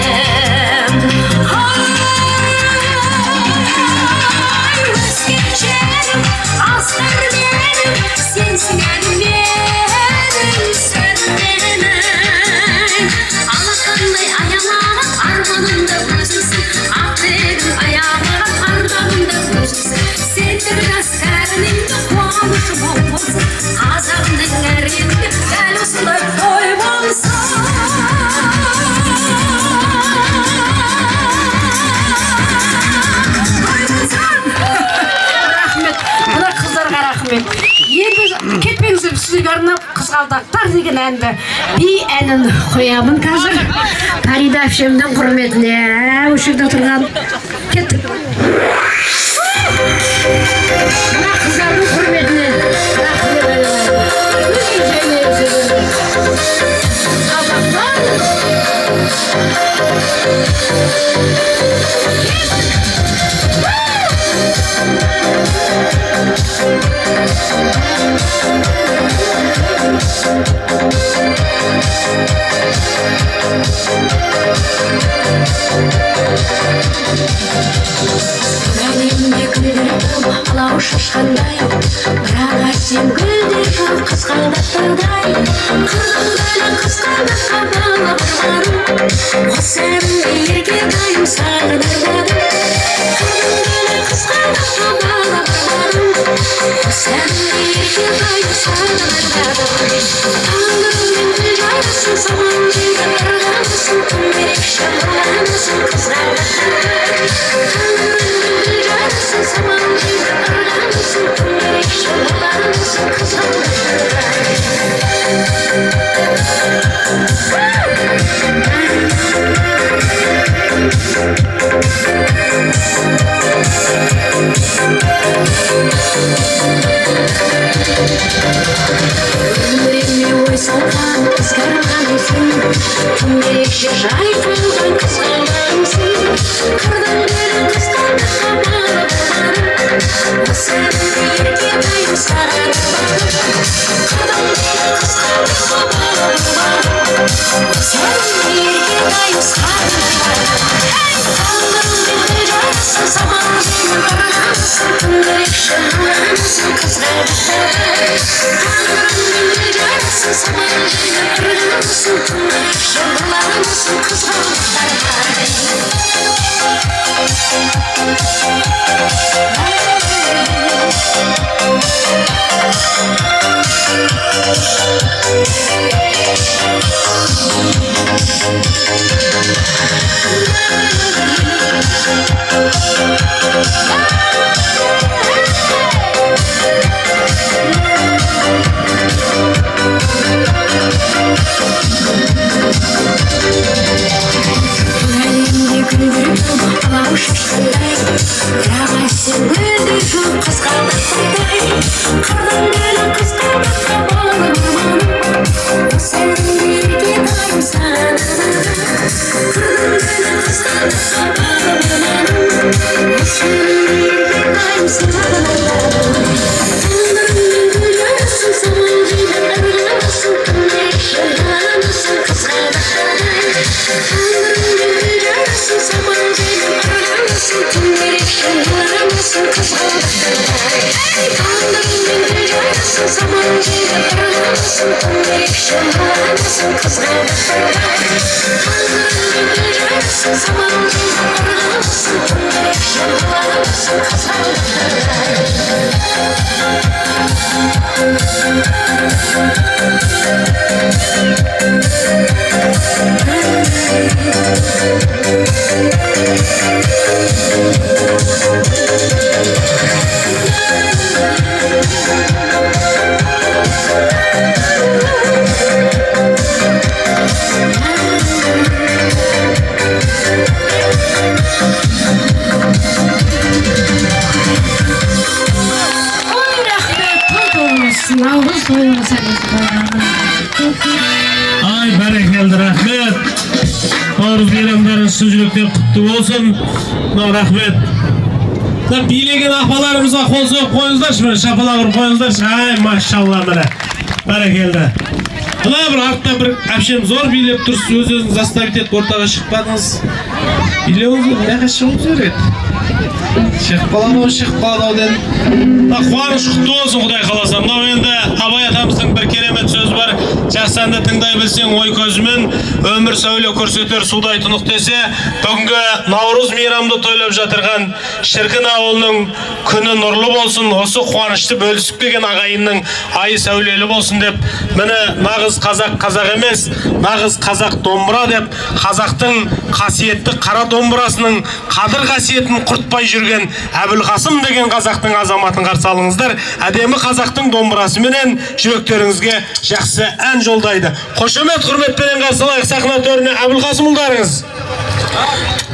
өскен жерім асқар берім сенсің әнім менің сәнім менің алақандай аялаған арманымда өзіңсің ақ тілегің аямаған ардағымда өзіңсің сендегі жас кәрінің қуанышы мол болсын қазағымның әр елінде дәл осындай той болсын Рахмет. Мына қыздарға рахмет. Енді кетпеңіздер, сіздерге арнап қызғалдақтар деген әнді би әнін қоямын қазір. Фарида әпшемнің құрметіне осы жерде тұрған кеттік. Мына қыздардың құрметіне рахмет айтамын. әлемде гүлдердің алау шашқандай бірақ әсем гүлдер жоқ қызғалдақтардай қырдың гүлі қызғалдаққа балап барым осы әнімді ерге дайым саған арнадым қырдың гүлі қызғалдаққа балап барым осы әнімді ерге дайым саған арнадым таңдырымен гүл жарасың самалмен ырғалысың күн ерекше нұрланысың қызғалдақтардай самалмен ырғалысың күн ерекше нұрланысың қызғалдақтардай Өміріме ой салған қызғарғанымсың, тым ерекше жай қалған қызғалдарымсың. Қырдан бері қызғалдаққа барып осы әнімді ерке дайым сарады қырдан бері қызғалдаққа барып осы әнімді ерке дайым сарады таңдарымды жарасың самал жеңіл барғансың тым ерекше алғансың қызғалдаққа таңдарымды жарасың самал жеңіл барғансың тым ерекше алғансың қызғалдаққа Ay barakallah rahmet. Navruz bayramlarınız şын жүректен құтты болсын. Рахмет. Билеген апаларымызға қол соғып қойыңыздаршы, міне шапалақ ұрып қойыңыздаршы. Ай, машалла міне. Бәрекелді. Мына бір артта бір әпшем зор билеп тұрсыз, өз-өзіңіз заставить етіп ортаға шықпадыңыз. Билеуіңіз не шығып жүреді? Шығып қалады дедім. Қуаныш құтты болсын, Құдай қаласа. Мынау енді Абай атамыздың бір керемет сөзі бар. Жақсы әнді тыңдай білсең ой көзімен, өмір сәуле көрсетер судай тұнық десе, бүгінгі Наурыз мейрамды тойлап жатырған Шіркін ауылының күні нұрлы болсын, осы қуанышты бөлісіп келген ағайынның айы сәулелі болсын деп, міне нағыз қазақ емес, нағыз қазақ домбыра деп, қазақтың қасиетті қара домбырасының қадір қасиетін құртпай жүрген Әбілқасым деген қазақтың азаматын қарсы алыңыздар. Әдемі қазақтың домбырасыменен жүректеріңізге жақсы ән жолдайды. Қошемет құрметпенен қарсы алайық сахна төріне Әбілқасым ұлдарыңыз.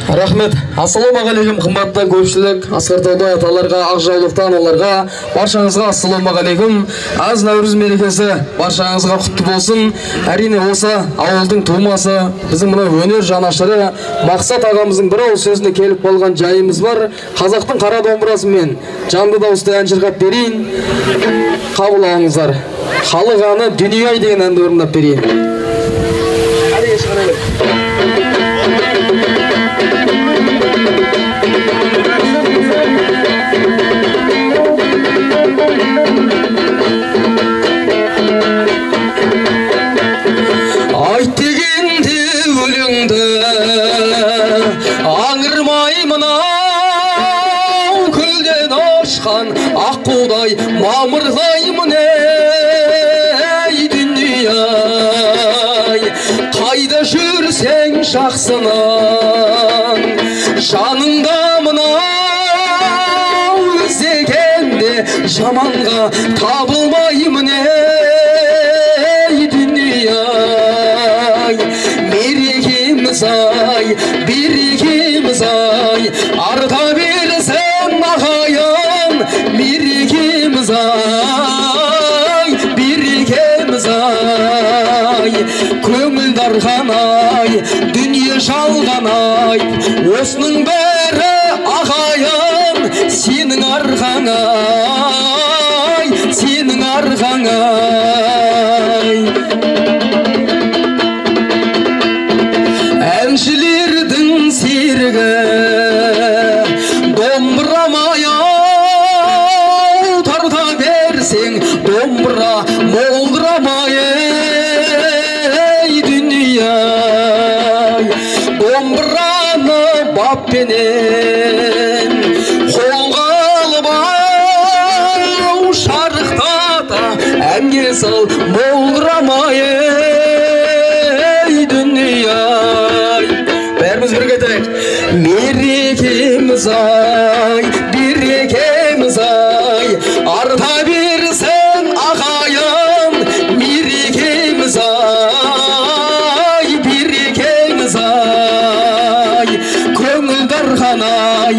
Рахмет. Ассалаумағалейкум қымбатты көпшілік, Асқар-Таудай аталарға, Ақжаулықтан оларға, баршаңызға ассалаумағалейкум. Аз Наурыз мерекесі баршаңызға құтты болсын. Әрине осы ауылдың тумасы, біздің мына өнер жанашыры Мақсат ағамыздың бір ауыз сөзіне келіп қалған жайымыз бар. Қазақтың қара домбырасымен жанды дауысты ән шырқап берейін. Қабыл алыңыздар. Халық әні Дүние-ай деген әнді орындап берейін. Айт дегенде өлеңді аңырмай мынау күлден ашқан аққудай мамырлаймын ей дүние-ай. Қайда жүрсең жақсының жаныңда мынау іздегенде жаманға табылмаймын ей дүние-ай. Берекеміз ай, арта берсең ағайын, берекеміз ай, берекеміз ай, көңіл дархан ай, дүние жалған ай, осының бәрі ағайын сенің арқаң ай, сенің арқаң ай. Әншілердің серігі домбырамай-ау, тарта берсең домбыра молдырамай ей дүние-ай. Домбыраны баппенен қолға алып-ау, шарықтата әнге сал молдырамай ей дүние-ай. Бәріміз бірге айтайық. Мерекеміз ай, берекеміз ай, арта берсін ағайын. Мерекеміз ай, берекеміз ай, көңіл дархан ай,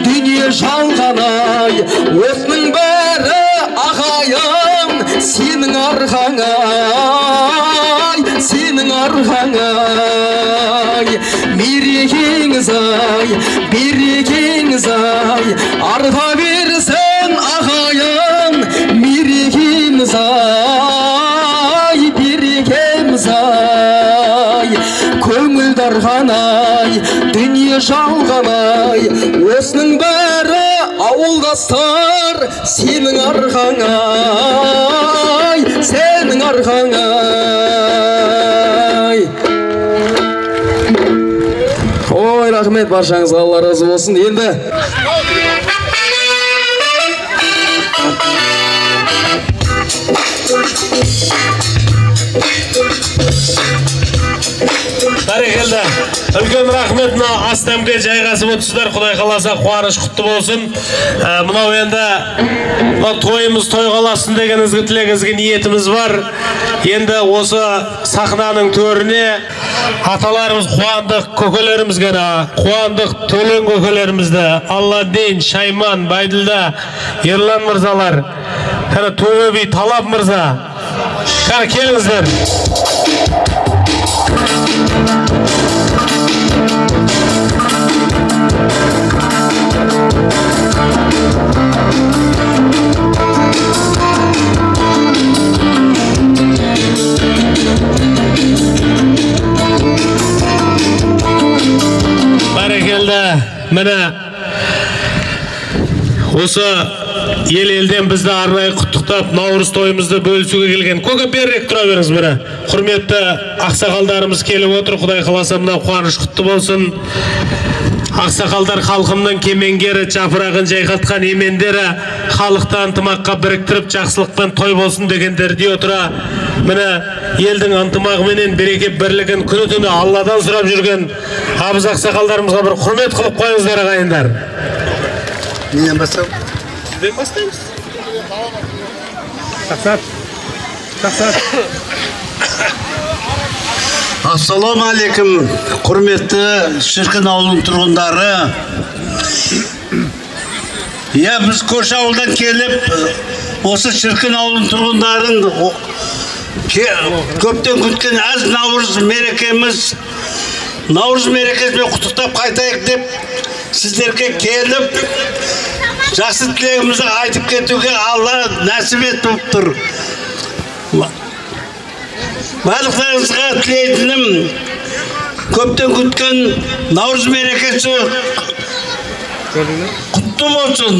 дүние жалған ай, осының бәрі ағайын сенің арқаң ай, сенің арқаң ай. Мерекеңіз ай, берекеңіз ай, арта берсін ағайын. Мерекеміз ай, берекеміз ай, көңіл дархан ай, дүние жалған ай, осының бәрі ауылдастар сенің арқаң ай, сенің арқаң ай. Ой, рахмет баршаңызға, Алла разы болсын. Енді Бәрекелді. Үлкен рахмет, мына астамға жайғасып отырсыздар. Құдай қаласа қуаныш құтты болсын. Мынау енді тойымыз той қаласын деген ізгі тілек, ізгі ниетіміз бар. Енді осы сахнаның төріне аталарымыз қуандық көкелерімізге, қуандық төлен көкелерімізді, Алладин, Шайман, Байділда, Ерлан мырзалар, Төбе би Талап мырза, келіңіздер. Бәрекелді. Міне осы ел-елден бізді арнайы құттықтап, наурыз тойымызды бөлісуге келген. Көке берірек тұра беріңіз. Міне құрметті ақсақалдарымыз келіп отыр. Құдай қаласа мына қуаныш құтты болсын. Ақсақалдар халқымның кемеңгері, жапырағын жайқатқан емендері, халықты ынтымаққа біріктіріп, жақсылықпен той болсын дегендерді отыра. Міне елдің ынтымағыменен береке бірлігін күні түні Алладан сұрап жүрген абыз ақсақалдарымызға бір құрмет қылып қойыңыздар ағайындар. Неден бастау? Сізден бастаймыз. Тақсат. Ассаламу алейкум, құрметті Шіркін ауылының тұрғындары. Біз көрші ауылдан келіп, осы Шіркін ауылының тұрғындарын көптен күткен әз наурыз мерекесімен құттықтап қайтайық деп сіздерге келіп, жақсы тілегімізді айтып кетуге Алла нәсіп етіп тұр. Барлықтарыңызға тілейтінім, көптен күткен наурыз мерекесі құтты болсын,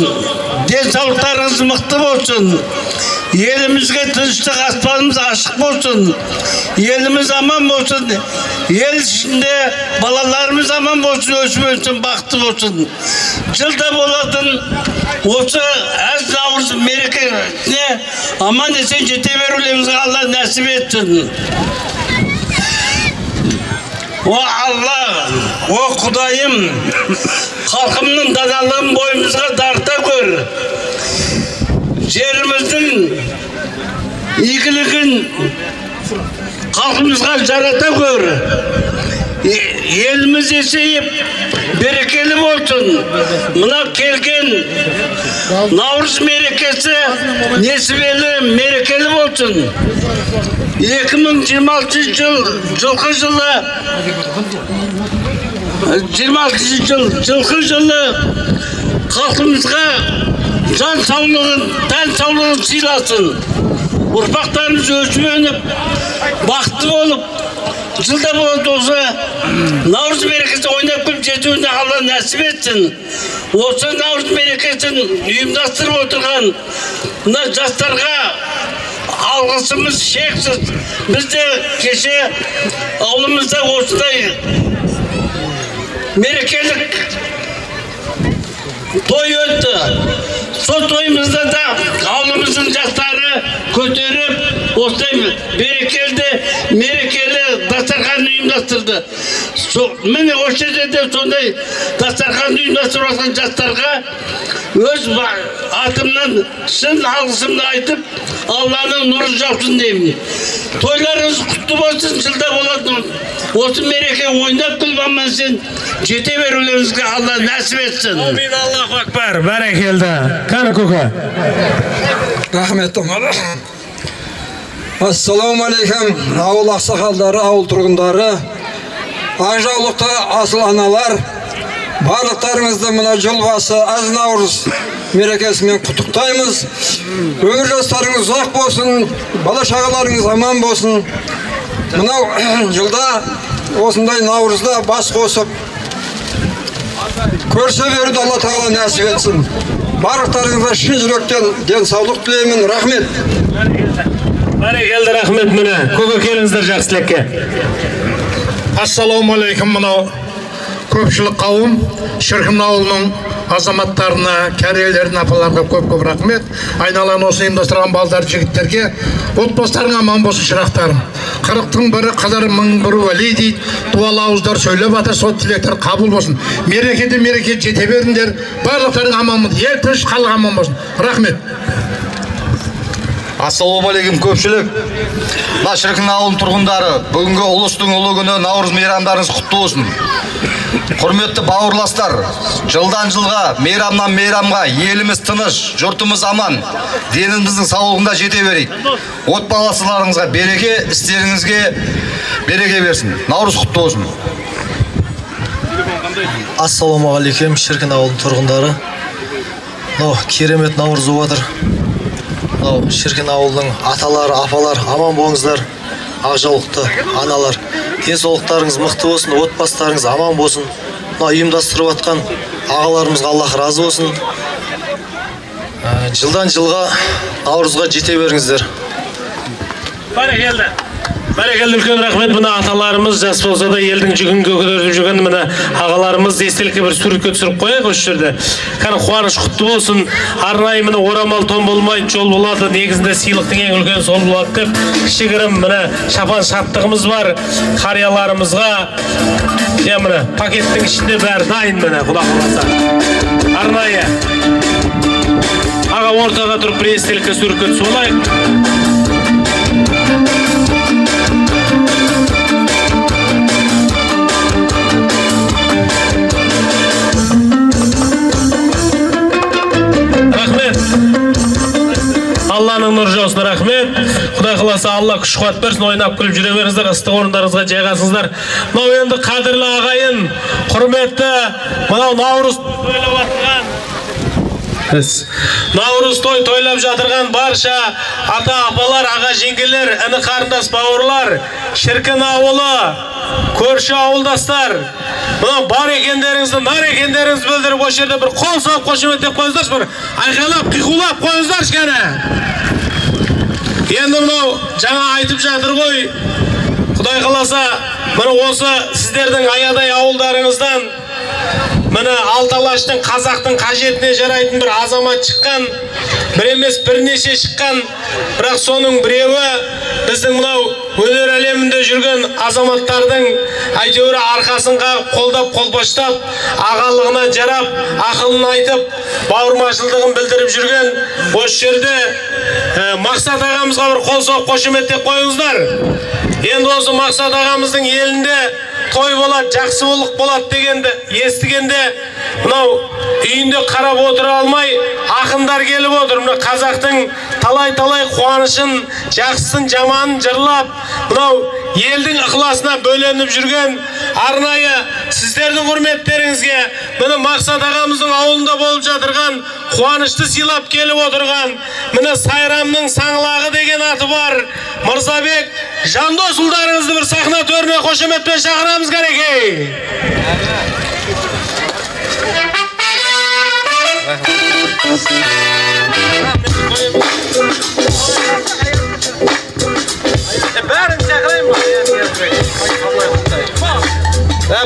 денсаулықтарыңыз мықты болсын, елімізге тыныштық, аспанымыз ашық болсын, еліміз аман болсын, ел ішінде балаларымыз аман болсын, өсіп өсін, бақытты болсын. Жылда болатын осы әз наурыз мерекесіне аман есен жете берулеріңізге Алла нәсіп етсін. О Алла, о Құдайым, халқымның даналығын бойымызға дарта көр. Жеріміздің игілігін халқымызға жарата көр. Еліміз есейіп, берекелі болсын. Мына келген Наурыз мерекесі несібелі мерекелі болсын. 2026 жыл жылқы жылы 26 жыл жылқы жылы халқымызға жан саулығын, тән саулығын сыйласын. Ұрпақтарымыз өсіп-өніп, бақытты болып, жылда болады осы Наурыз мерекесі ойнап күліп жетуіне Алла нәсіп етсін. Осы Наурыз мерекесін ұйымдастырып отырған мына жастарға алғысымыз шексіз. Бізде кеше ауылымызда осындай мерекелік той өтті. Сол тойымызда да ауылымыздың жастары көтеріп, осындай мерекелі дастархан ұйымдастырды. Міне осы жерде сондай дастархан ұйымдастырып жатқан жастарға өз атымнан шын алғысымды айтып, Алланың нұры жаусын деймін. Тойларыңыз құтты болсын, жылда болатын. Осы мереке ойнап күліп аман-есен жете берулеріңізге Алла нәсіп етсін. Амин, Аллаху акбар, бәрекелді. Қаны көке. Рахмет. Ассаламу алейкум, ауыл ақсақалдары, ауыл тұрғындары, ақ-жаулықты асыл аналар, барлықтарыңызды мына жыл басы аз Наурыз мерекесімен құттықтаймыз. Өмір жастарыңыз ұзақ болсын, бала-шағаларыңыз аман болсын. Мынау жылда осындай Наурызда бас қосып көрсе беруді Алла тағала нәсіп етсін. Барлықтарыңызға шын жүректен денсаулық тілеймін. Рахмет. Бәрекелді, рахмет. Міне көке келіңіздер жақсы тілекке. Ассаламу алейкум. Мынау көпшілік қауым Шіркін ауылының азаматтарына, кәрелеріне, апаларға көп рахмет. Айналаны осы ұйымдастырған балдар жігіттерге отбасыларың аман болсын шырақтарым. 40-тың бірі қадар, 1000 бірі уәли дейді. Дуалы ауыздар сөйлеп ата, сол тілектер қабыл болсын. Мерекеде мереке жете беріңдер. Барлықтарың аман болсын. Ел тыныш, халық аман болсын. Рахмет. Ассаламу алейкум көпшілік. Мына Шіркін ауылының тұрғындары, бүгінгі ұлыстың ұлы күні Наурыз мейрамдарыңыз құтты болсын. Құрметті бауырластар, жылдан жылға, мейрамнан мейрамға еліміз тыныш, жұртымыз аман, деніміздің саулығында жете берейік. Отбасыларыңызға береке, істеріңізге береке берсін. Наурыз құтты болсын. Ассаламу алейкум, Шіркін ауылының тұрғындары. Керемет Наурыз өтір. Шіркін ауылының аталар, апалар, аман болыңыздар. Ақ-жаулықты аналар, денсаулықтарыңыз мықты болсын, отбасыларыңыз аман болсын. Ұйымдастырып атқан ағаларымызға Аллах разы болсын. Жылдан жылға Наурызға жете беріңіздер. Бәрекелді. Бәрекелді, үлкен рахмет. Мына аталарымыз жас болса да елдің жүгін көтеріп жүрген мына ағаларымыз естелікке бір суретке түсіріп қояйық осы жерде. Қаны қуаныш құтты болсын. Арнайы міне орамал тон болмайды, жол болады. Негізінде сыйлықтың ең үлкен сол болады деп кішігірім міне шапан шаттығымыз бар. Қарияларымызға міне пакеттің ішінде бәрі дайын міне, Құда қаласа. Арнайы аға ортаға тұрып бір естелікке суретке түсіп алайық. Алланың нұры жаусын, рахмет. Құдай қаласа Алла күш қуат берсін, ойнап күліп жүре беріңіздер, ыстық орындарыңызға жайғасыңыздар. Мынау енді қадірлі ағайын, құрметті, мынау Наурыз тойлап жатырған, Наурыз тойлап жатырған барша ата апалар, аға жеңгелер, іні қарындас бауырлар, Шіркін ауылы, көрші ауылдастар, мынау бар екендеріңізді, нар екендеріңізді білдіріп, осы жерде бір қол соғып қошеметтеп қойыңыздаршы, бір айқайлап, қиқулап қойыңыздаршы кәне. Енді мынау жаңа айтып жатыр ғой, Құдай қаласа, мына осы сіздердің аядай ауылдарыңыздан міне Алталаштың, қазақтың қажетіне жарайтын бір азамат шыққан, бір емес бірнеше шыққан, бірақ соның біреуі біздің мынау өнер әлемінде жүрген азаматтардың әйтеуір арқасын қағып, қолдап, қолпаштап, ағалығына жарап, ақылын айтып, бауырмашылдығын білдіріп жүрген осы жерде Мақсат ағамызға бір қол соғып қошеметтеп қойыңыздар. Енді осы Мақсат ағамыздың елінде той болады, жақсы болық болады дегенді естігенде, мынау үйінде қарап отыра алмай ақындар келіп отыр. Мына қазақтың талай-талай қуанышын, жақсысын, жаманын жырлап, мынау елдің ықыласына бөленіп жүрген арнайы сіздердің құрметтеріңізге міне Мақсат ағамыздың ауылында болып жатырған қуанышты сыйлап келіп отырған міне Сайрамның саңлағы деген аты бар Мырзабек Жандос ұлдарыңызды бір сахна төріне қошеметпен шақырамыз кәнекей. Бәрін шақырайын ба?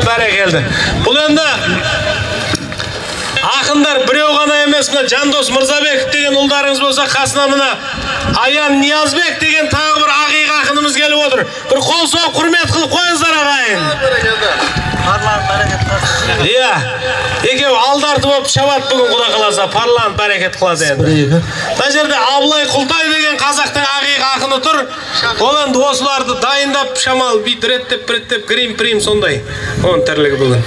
Бәрекелді. Бұл енді ақындар біреу ғана емес, мына Жандос Мырзабеков деген ұлдарыңыз болса, қасына мына Аян Ниязбек деген тағы бір ақиық ақынымыз келіп отыр. Bir қол соғып құрмет қылып қойыңыздар ағайын. Иә, екеу алдарды болып шабат бүгін Құда қаласа, парламент бәрекет қылады енді. Мына жерде Абылай Құлтай деген қазақтың ақиық ақыны тұр. Ол енді осыларды дайындап шамал бүйтіп реттеп грим сондай. Оның тірлігі бүгін.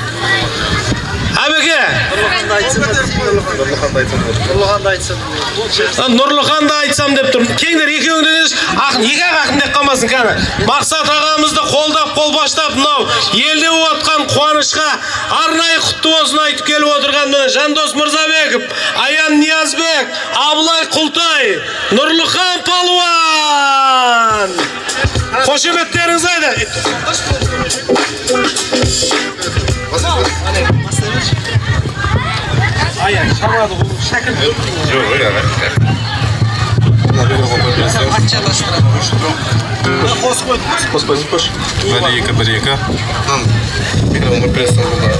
Әбеке! Нұрлыханды айтсам деп тұрмын. Кеңдер екеуіңді дедіш, екі ақын деп қалмасын кәні. Мақсат ағамызды қолдап, қолбаштап, мынау елде отқан қуанышқа арнайы құтты болсын айтып келіп отырған Жандос Мырзабеков, Аян Ниязбек, Абылай Құлтай, Нұрлыхан Палуан. Қошеметтеріңіз айды. Аян, шабады бұл шәкіл. Жоқ, өй аға. Қос қойды. Бір-екі. Микрофон пресін бұлда.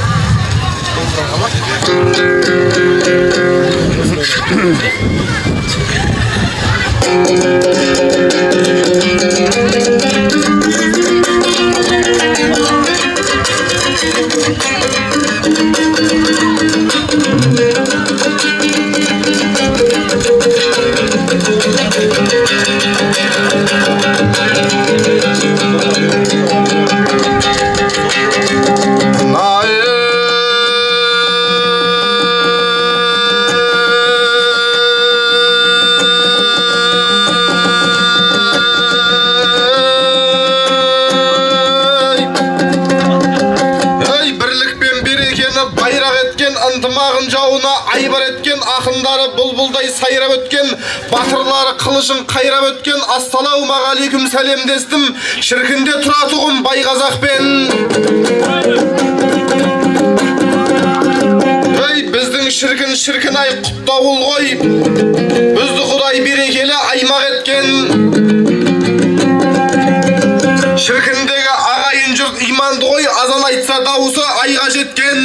Сайрап өткен, батырлары қылышын қайрап өткен, ассалаумағалейкум сәлем дестім, шіркінде тұратұғым бай қазақпен. Біздің шіркін ай құттауыл ғой, бізді Құдай берекелі аймақ еткен. Шіркіндегі ағайын жұрт иманды ғой, азан айтса дауысы айға жеткен.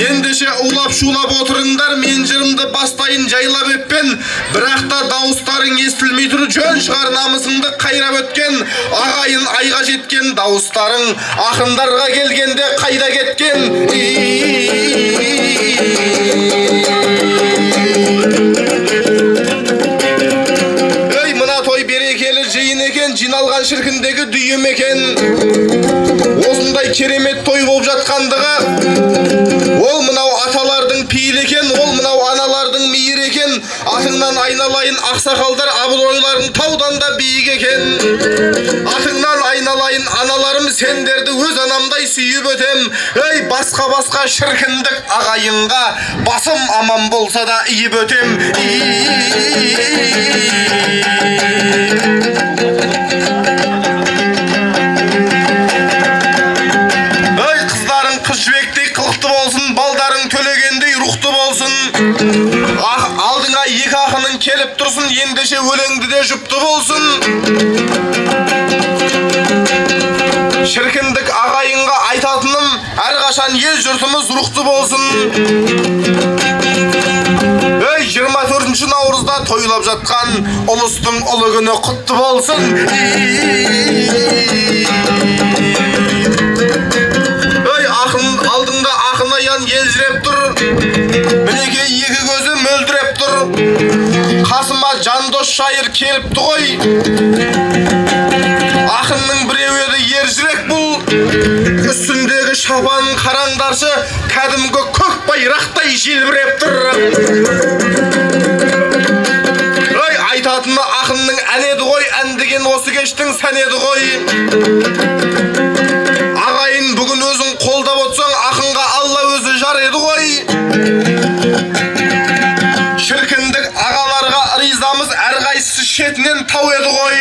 Ендеше улап-шулап отырыңдар, мен жырымды бастайын жайлап өппен. Бірақта дауыстарың естілмей тұр, жөн шығар намысыңды қайрап өткен. Ағайын айға жеткен дауыстарың, ақындарға келгенде қайда кеткен. Мына той берекелі жиын екен, жиналған шіркіндегі дүйім екен. Осындай керемет той болып жатқандығы, ол мынау аталардың пейіл екен, ол мынау аналардың мейір екен. Атыңнан айналайын ақсақалдар, абыройларың таудан да биік екен. Атыңнан айналайын аналарым, сендерді өз анамдай сүйіп өтем. Басқа шіркіндік ағайынға басым аман болса да иіп өтем. Қыздарың қыз жібектей қылықты болсын, балдарың төлегендей рухты болсын. Алдыңа екі ақының келіп тұрсын, ендеше өлеңді де жұпты болсын. Шіркіндік ағайынға айтатыным, әрқашан ел жұртымыз рухты болсын. 24 наурызда тойлап жатқан ұлыстың ұлы күні құтты болсын. Алдыңда ақын аян елжіреп тұр, мінеке екі көзі мөлдіреп тұр. Қасыма Жандос шайыр келіпті ғой. Ақынның біреу еді ержүрек бұл, шапан қараңдаршы, кәдімгі көк байрақтай желбіреп тұр. Ой, айтатыны ақынның ән еді ғой, ән деген осы кештің сән еді ғой. Ағайын, бүгін өзің қолдап отсаң, ақынға Алла өзі жар еді ғой. Шіркіндік ағаларға ризамыз, әрқайсысы шетінен тау еді ғой.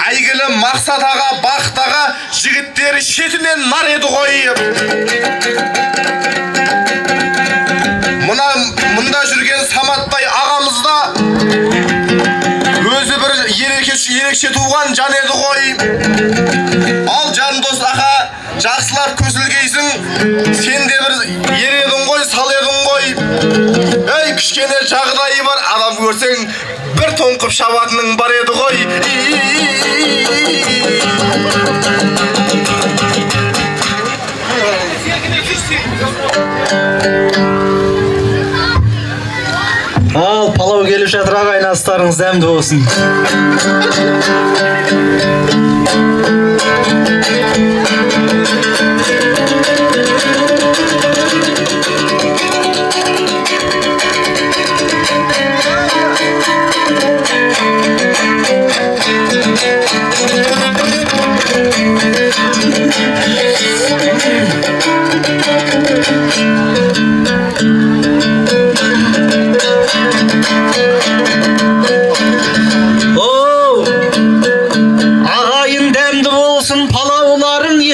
Әйгілі Мақсат аға, Бақыт аға, жігіттері шетінен нар еді ғой. Мұнда жүрген Саматтай ағамызда өзі бір ерекше туған жан еді ғой. Ал Жандос аға, жақсылап көзілгейсің, сен де бір ер едің ғой, сал едің ғой. Ей, кішкене жағдайы бар, адам көрсең бір тоңқып шабатының бар еді ғой. Ал, палау келіп жатыр, ағайын, астарыңыз дәмді болсын.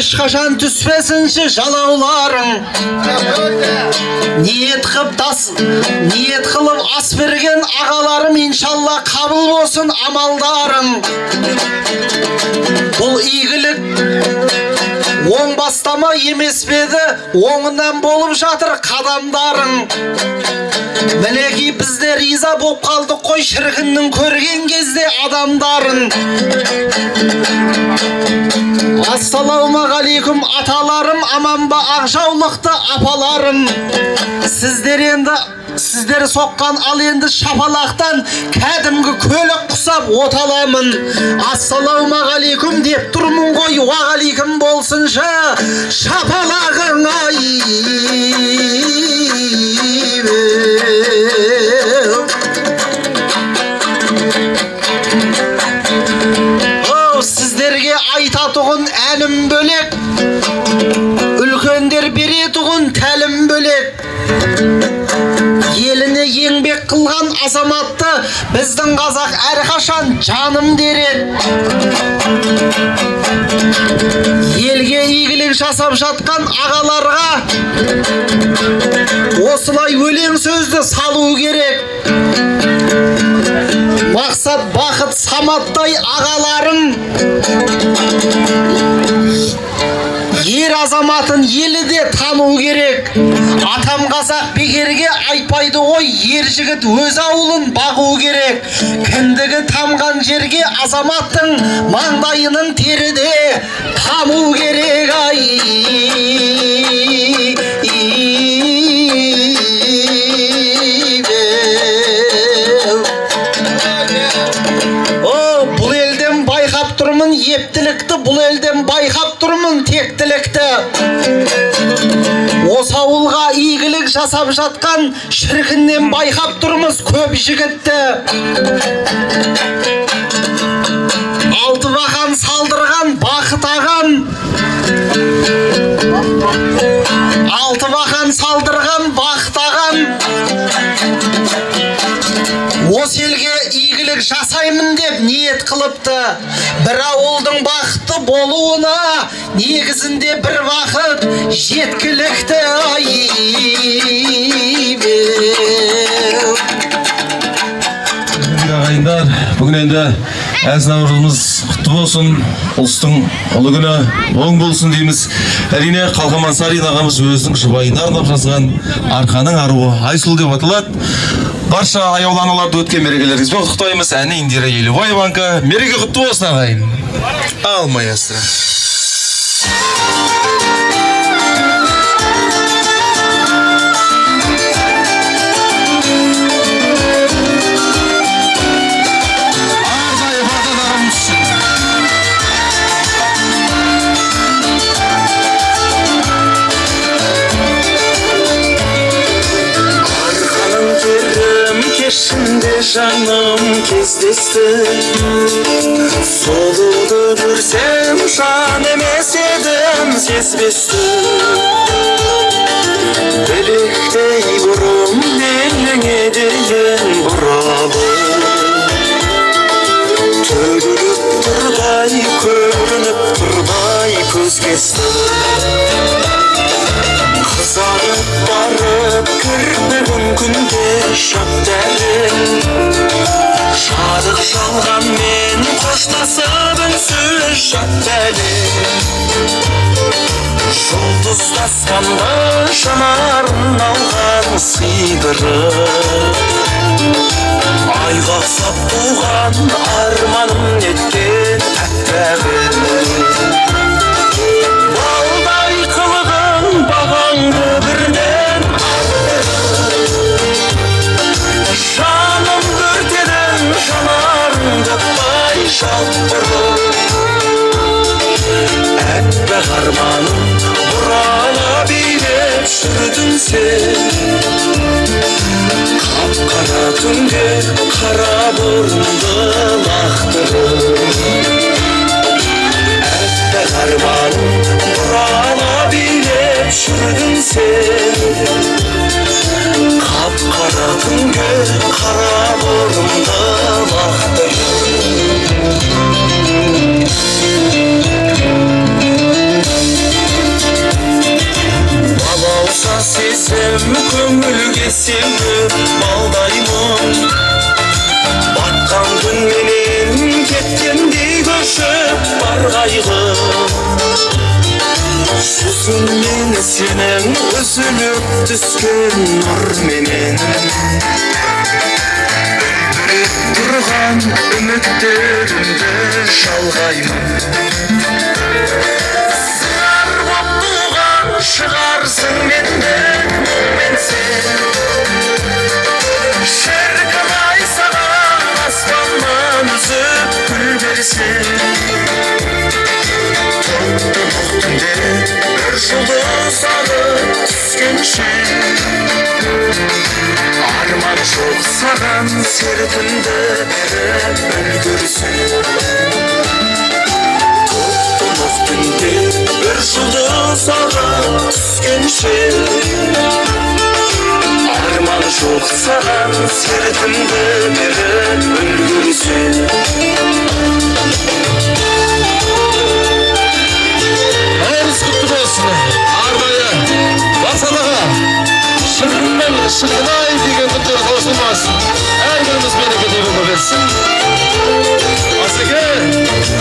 Ешқашан түспесінші жалауларың. Ниет қылып ас берген ағаларым, иншалла қабыл болсын амалдарың. Бұл игілік оң бастама емес беді, оңынан болып жатыр қадамдарың. Мінеки бізде риза боп қалдық қой, шіркіннің көрген кезде адамдарын. Ассалаумағалейкум аталарым, аман ба ақжаулықты апаларым. Сіздер соққан ал енді шапалақтан кәдімгі көлік құсап оталамын. Ассалаумағалейкум деп тұрмын ғой, уағалейкум болсыншы шапалағың ай. Сіздерге айтатұғын әнім бөлек, үлкендер беретұғын тәлім бөлек. Еліне еңбек қылған азаматты біздің қазақ әрқашан жаным дерет. Елге игілік жасап жатқан ағаларға осылай өлең сөзді салу керек. Мақсат, Бақыт, Саматтай ағаларым ер азаматын елі де тану керек. Атам қазақ бекерге айтпайды ғой, ер жігіт өз ауылын бағу керек. Кіндігі тамған жерге азаматтың маңдайының теріде таму керек ай. Бұл елден байқап тұрмын ептілікті, бұл елден байқап тұрмын тектілікті. Осы ауылға игілік жасап жатқан шіркіннен байқап тұрмыз көп жігітті. Алты бақан салдырған Бақыт ағам, алты бақан салдырған Бақыт ағам осы елге игілік жасаймын деп ниет қылыпты. Бір ауылдың бақытты болуына негізінде бір бақыт жеткілікті ай. Ағайындар, бүгін енді әз наурызымыз құтты болсын, ұлыстың ұлы күні оң болсын дейміз. Әрине Қалқаман Сарин ағамыз өзінің жұбайына арнап жазған Арқаның аруы Айсұлу деп аталады. Барша аяулы аналарды өткен мерекелеріңізбен құттықтаймыз. Әні Индира Елубаеванікі. Мереке құтты болсын ағайын. Ал маэстро. жаным кездесті, сұлуды көрсем жан емес едім сезбесті. Білектей бұрым беліңе дейін бұралып, төгіліп тұрдай көрініп тұрдай көз кесті. Қызарып барып кірпігін күнде шаптәрін, шадық жалғанмен қоштасып үнсіз жаттәлін. Жұлдыз аспанда жанарын алған сыйдырып, айға ұқсап туған арманым неткен әппағым. Балдай қылығын бағаңды бірден аттырып, жаным өртедің жанарыңды бай жалпырып. Әппақ арманым бұрала билеп жүрдің сен, қап-қара түнде қара бұрымды лақтырып. Әппақ арманым бұрала билеп жүрдің сен, қап-қара түнде қара бұрымды лақтырып. Балауса сезім көңілге сеңіп балдаймын, батқан күнменен кеткендей көшіп бар қайғы. Жүзіңнен сенің үзіліп түскен нұрменен, үлбіреп тұрған үміттерімді жалғаймын. Шығарсың менден мұңмен сен, шіркін-ай саған аспаннан үзіп гүл берсең. Тоқтымық түнде бір жұлдыз ағып түскенше, арман жоқ саған сертімді беріп үлгірсең. Тоқтымық түнде бір жұлдыз ағып түскенше, арман жоқ саған сертімді беріп үлгірсең. Наурыз құтты болсын. Арнайы Барсанаға шырқынмен шырқынай деген күндер қосылмасын. Әрбіріміз берекеде өмір берсін. Асеке,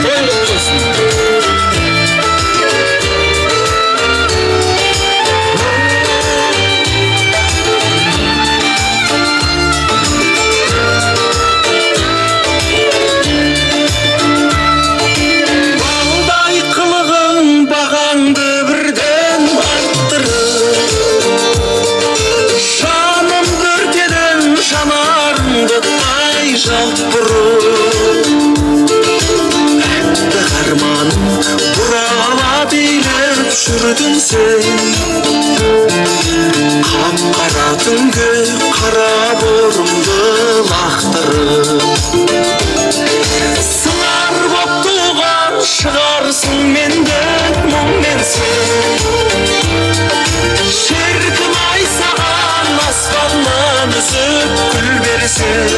той құтты болсын. Әппақ арманым бұрала билеп жүрдің сен, қап-қара түнге қара бұрымды лақтырып. Сыңар боп туған шығарсың менден мұңмен сен, шіркін-ай саған аспаннан үзіп гүл берсең.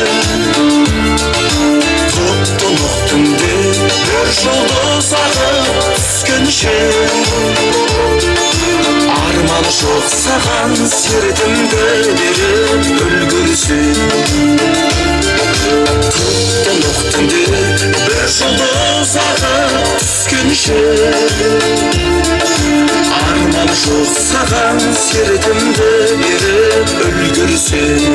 Тоқтымық түнде бір жұлдыз ағып түскенше, арман жоқ саған сертімді беріп үлгірсең. Тоқтымық түнде бір жұлдыз ағып түскенше, арман жоқ саған сертімді беріп үлгірсең.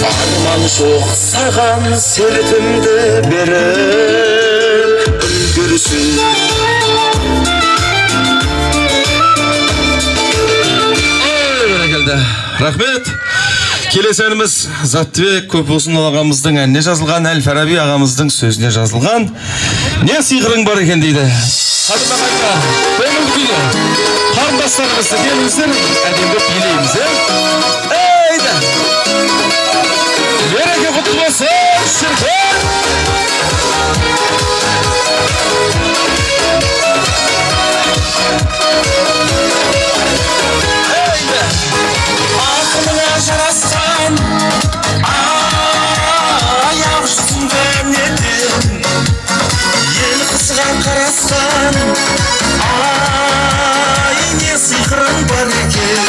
Арман жоқ саған сертімді беріп үлгірсең. Рахмет. Келесі әніміз Заттыбек Көпбосынов ағамыздың әніне жазылған, Әл-Фараби ағамыздың сөзіне жазылған. Не сиқырың бар екен дейді. Қадырмағайға, көңіл күйді. Қарындастарымызды келіңіздер, әдемі билейміз. Әйді. Береке құтты болсын, шіркін! Ақылына жарасқан аяқ жүзіңді нетем, ел қызға қарасқан не сиқырың бар екен,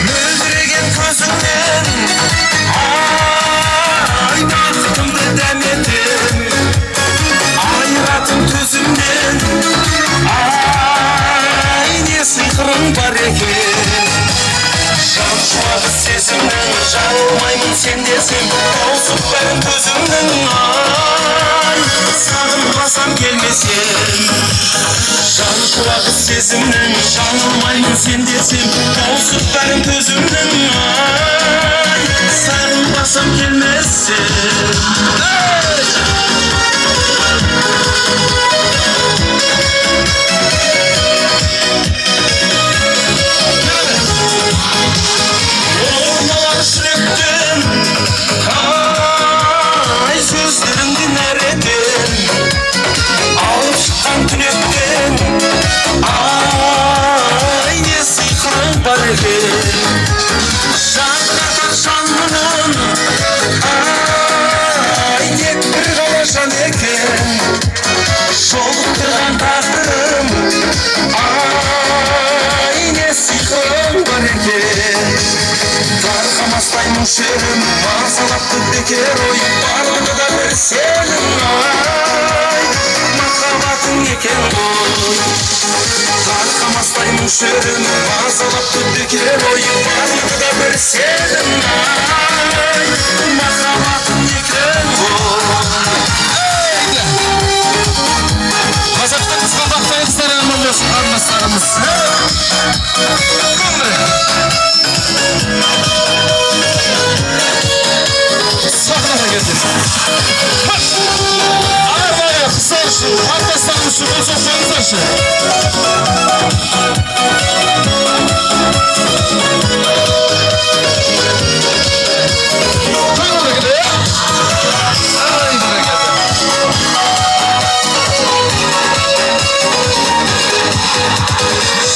мөлдіреген көзіңнен бақытымды дәметем, айыратын төзімнен не сиқырың бар екен. Жан шуағы сезімнің жалмаймын сен десем, таусып бәрін төзімнің сағынбасам келмесем. Жан шуағы сезімнің жалмаймын сен десем, таусып бәрін төзімнің сағынбасам келмесем. Жүректен сөздеріңді нәреден алып шыққан түнектен не сиқырың бар екен, жанратар жанмын тек бір ғана жан екен, жолықтырған тағдырым не сиқырың бар екен. Тарқамастай мүшерім мазалапты бекер ой, барлығы да бір сенің махаббатың екен ғой. Тарқамастай мүшерім мазалапты бекер ой, барлығы да бір сенің махаббатың екен ғой. Қазақтың қызғалдақтай қыздар аман болсын, қарындастарымыз. Сахнаға келдік. Арнайы қыздар үшін, қарындастарымыз үшін қол соқпаңыздаршы.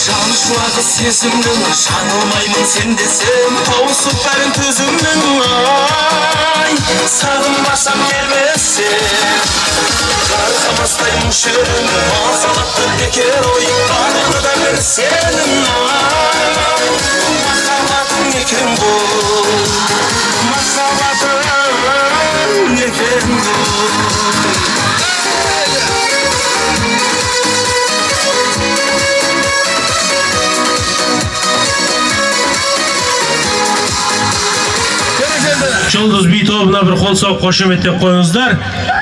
Жан шуағы сезімнің жаңылмаймын сен десем, таусып бәрін төзімнің сағынбасам келмесем. Тарқамастай мүшерім мазалапты бекер ой, барлығы да бір сенің махаббатың екен ғой, махаббатың екен ғой. Жұлдыз би тобына бір қол соғып қошеметтеп қойыңыздар.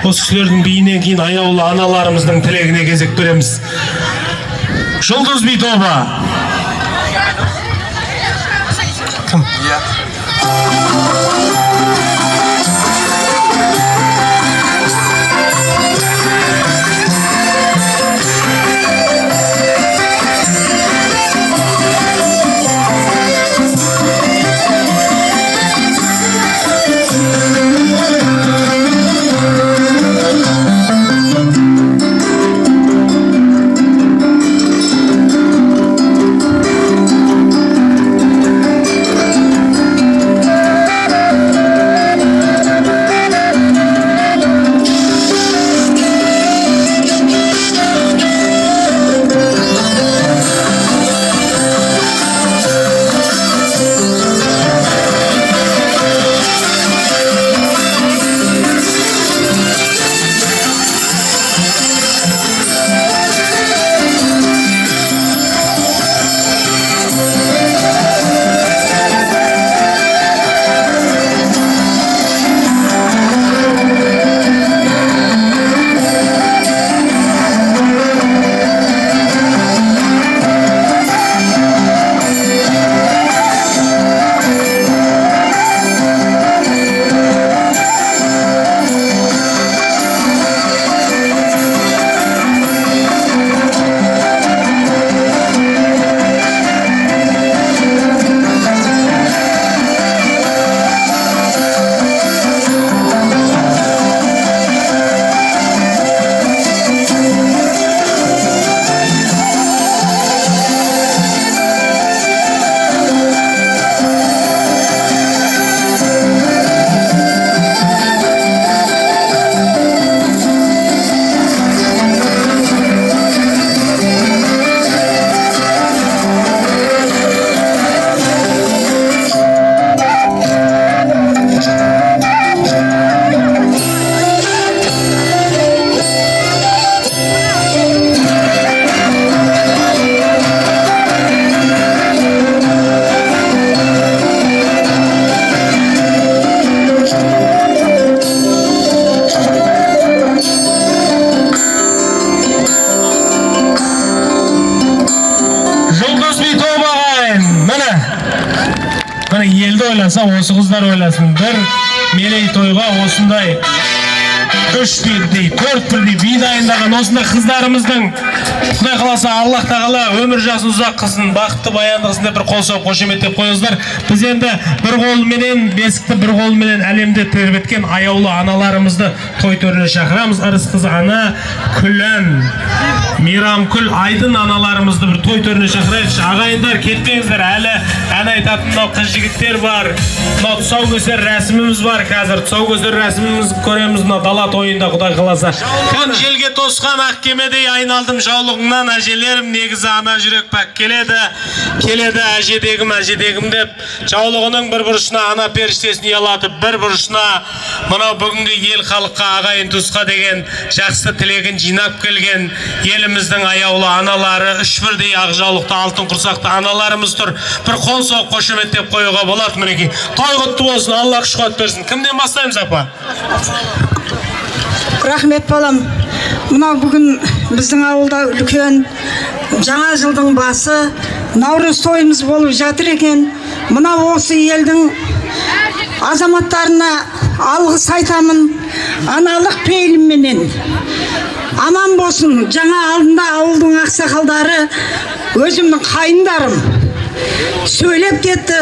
Осы кісілердің биінен кейін аяулы аналарымыздың тілегіне кезек береміз. Жұлдыз би тобы. Кім? ойласа, осы қыздар ойласын. Бір мерейтойға осындай 3 бірдей, 4 бірдей би дайындаған осындай қыздарымыздың Құдай қаласа Аллах тағала өмір жасын ұзақ қылсын, бақытты баянды қылсын деп бір қол соғып қошеметтеп қойыңыздар. Біз енді бір қолменен бесікті, бір қолменен әлемде тербеткен аяулы аналарымызды той төріне шақырамыз. Ырыс қыз ана, Күлән, Мейрамкүл, Айдын аналарымызды бір той төріне шақырайықшы. Ағайындар, кетпеңіздер, әлі ән айтатын мынау қыз жігіттер бар. Мынау тұсаукесер рәсіміміз бар қазір. Тұсаукесер рәсімімізді көреміз мынау дала тойында, Құдай қаласа. Күн желге тосқан ақ кемедей айналдым жаулығыңнан, әжелерім негізі ана жүрек пәк келеді әжедегім деп жаулығының бір бұрышына ана періштесін ұялатып, бір бұрышына мынау бүгінгі ел халыққа, ағайын туысқа деген жақсы тілегін жинап келген еліміздің аяулы аналары, 3 бірдей ақ жаулықты алтын құрсақты аналарымыз тұр. Бір қол соғып қошеметтеп қоюға болады. Мінекей той құтты болсын, Алла күш-қуат берсін. Кімден бастаймыз, апа? Рахмет балам. Мынау бүгін біздің ауылда үлкен жаңа жылдың басы, Наурыз тойымыз болып жатыр екен. Мынау осы елдің азаматтарына алғыс айтамын. Аналық пейілменен аман болсын. Жаңа алдында ауылдың ақсақалдары, өзімнің қайындарым сөйлеп кетті.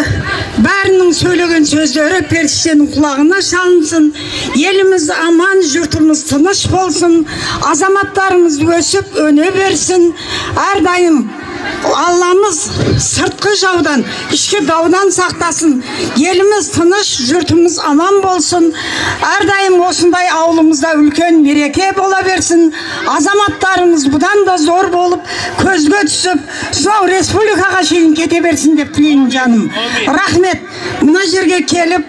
Бәрінің сөйлеген сөздері періштенің құлағына шалынсын. Еліміз аман, жұртымыз тыныш болсын. Азаматтарымыз өсіп өне берсін. Әрдайым Алламыз сыртқы жаудан, ішкі даудан сақтасын. Еліміз тыныш, жұртымыз аман болсын. Әрдайым осындай ауылымызда үлкен мереке бола берсін. Азаматтарымыз бұдан да зор болып, көзге түсіп, сонау республикаға шейін кете берсін деп тілеймін жаным. Рахмет. Мына жерге келіп,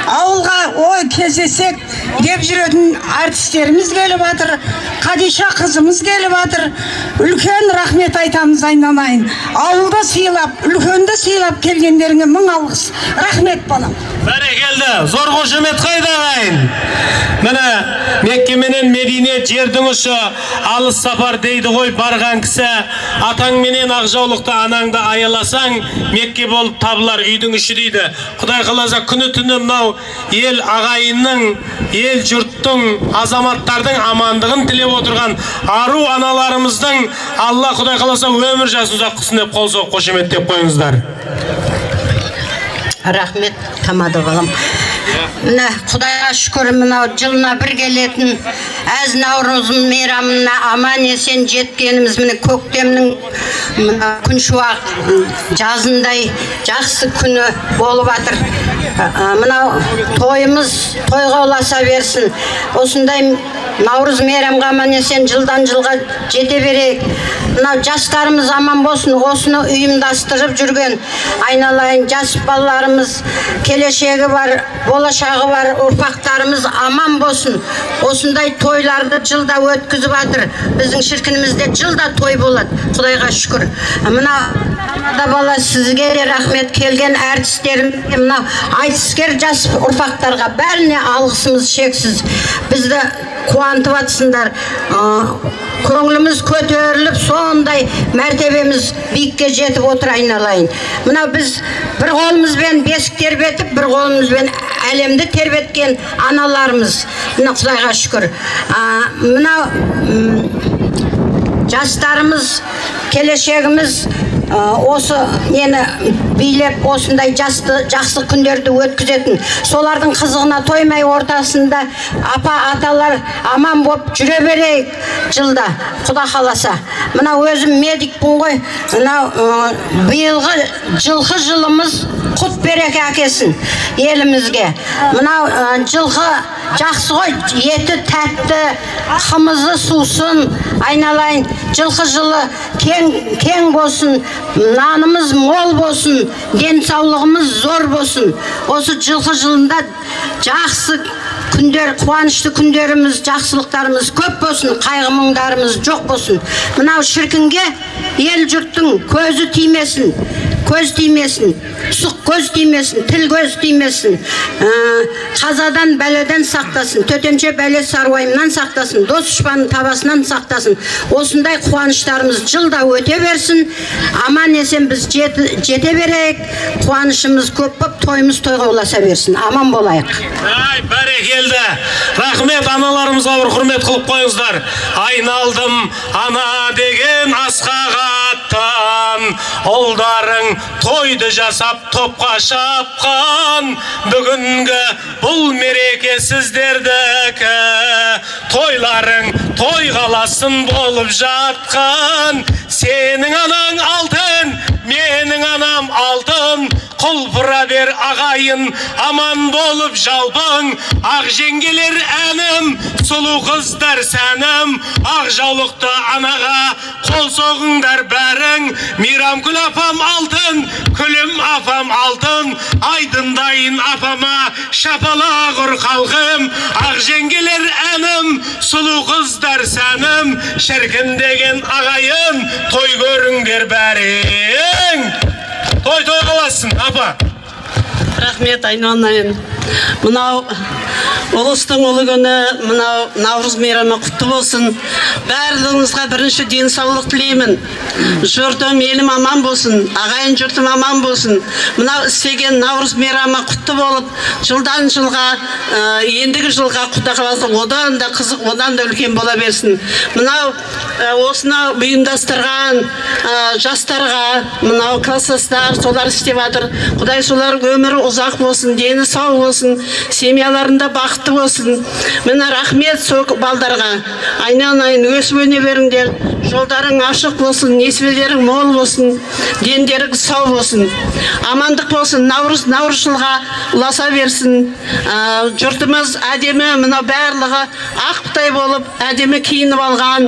ауылға кездесек деп жүретін артистеріміз келіп жатыр. Қадиша қызымыз келіп жатыр. Үлкен рахмет айтамыз айналайын. Ауылды сыйлап, үлкенді сыйлап келгендеріңе мың алғыс. Рахмет балам. Бәрекелді, зор қошемет қайда ағайын? Міне, Мекке менен Медине жердің ұшы, алыс сапар дейді ғой барған кісі. Атаң менен ақ жаулықты анаңды аяласаң, Мекке болып табылар үйдің іші дейді. Құдай қаласа күні түні мынау ел ағайынның, ел жұрттың, азаматтардың амандығын тілеп отырған ару аналарымыздың Алла Құдай қаласа өмір жасын ұзақ қылсын деп қол соғып қошеметтеп қойыңыздар. Рахмет, тамады балам. Міне, Құдайға шүкір, мынау жылына бір келетін әз Наурыздың мейрамына аман есен жеткеніміз, міне көктемнің күн шуақ жазындай жақсы күні болып жатыр. Мынау тойымыз тойға ұласа берсін. Осындай Наурыз мейрамға аман есен жылдан жылға жете берейік. Мынау жастарымыз аман болсын, осыны ұйымдастырып жүрген айналайын жас балаларымыз, келешегі бар, болашағы бар ұрпақтарымыз аман болсын. Осындай тойларды жылда өткізіп жатыр. Біздің шіркінімізде жылда той болады. Құдайға шүкір. Мына да бала сізге де рахмет, келген әртістерімге, мына айтыскер жас ұрпақтарға бәріне алғысымыз шексіз. Бізді қуантып атсындар. Көңіліміз көтеріліп, сондай мәртебеміз биікке жетіп отыр айналайын. Мына біз бір қолымызбен бесік тербетіп, бір қолымызбен әлемді тербеткен аналарымыз. Мына Құдайға шүкір. Мына жастарымыз, келешегіміз осы нені билеп, осындай жақсы күндерді өткізетін. Солардың қызығына тоймай ортасында апа, аталар аман боп жүре берейік жылда, Құда қаласа. Мына өзім медикпін ғой, биылғы жылқы жылымыз құт береке әкелсін елімізге. Мына жылқы жақсы ғой, еті тәтті, қымызы сусын, айналайын, жылқы жылы кең болсын, нанымыз мол болсын, денсаулығымыз зор болсын. Осы жылқы жылында жақсы күндер, қуанышты күндеріміз, жақсылықтарымыз көп болсын, қайғы мұңдарымыз жоқ болсын. Мынау шіркінге ел жұрттың көзі тимесін. көз тимесін, сұқ көз тимесін, тіл көз тимесін, қазадан бәледен сақтасын, төтенше бәле саруайымнан сақтасын, дос дұшпанның табасынан сақтасын. Осындай қуаныштарымыз жылда өте берсін. Аман есен біз жете берейік. Қуанышымыз көп болып, тойымыз тойға ұласа берсін. Аман болайық. Ай, бәрекелді. Рахмет, аналарымызға бір құрмет қылып қойыңыздар. Айналдым ана деген асқақ аттан, ұлдарың тойды жасап топқа шапқан. Бүгінгі бұл мереке сіздердікі, тойларың той қаласын болып жатқан. Сенің анаң алтын, менің анам алтын, құлпыра бер ағайын, аман болып жалпың. Ақ жеңгелер әнім, сұлу қыздар сәнім, ақ жаулықты анаға қол соғыңдар бәрің. Мейрамкүл апам алтын, күлім апам алтын, айдындайын апама шапала құр халқым. Ақ жеңгелер әнім, сұлу қыздар сәнім, шіркін деген ағайын, той көріңдер бәрің. Той қаласын, апа. Рахмет, айналайын. Мынау ұлыстың ұлы күні, мынау Наурыз мейрамы құтты болсын. Барлығыңызға бірінші денсаулық тілеймін. Жұртым, елім аман болсын, ағайын жұртым аман болсын. Мынау істеген Наурыз мейрамы құтты болып, жылдан жылға, ендігі жылға Құда қаласа одан да қызық, одан да үлкен бола берсін. Мынау осыны ұйымдастырған жастарға, мынау классастар, солар істеп жатыр. Құдай солар өмірі ұзақ болсын, дені сау болсын, семьяларында бақытты болсын. Міне рахмет сол балдарға. Айналайын өсіп өне беріңдер. Жолдарың ашық болсын, несібелерің мол болсын, дендерің сау болсын. Амандық болсын, Наурыз жылға ұласа берсін. Жұртымыз әдемі, мына барлығы ақтай болып, әдемі киініп алған.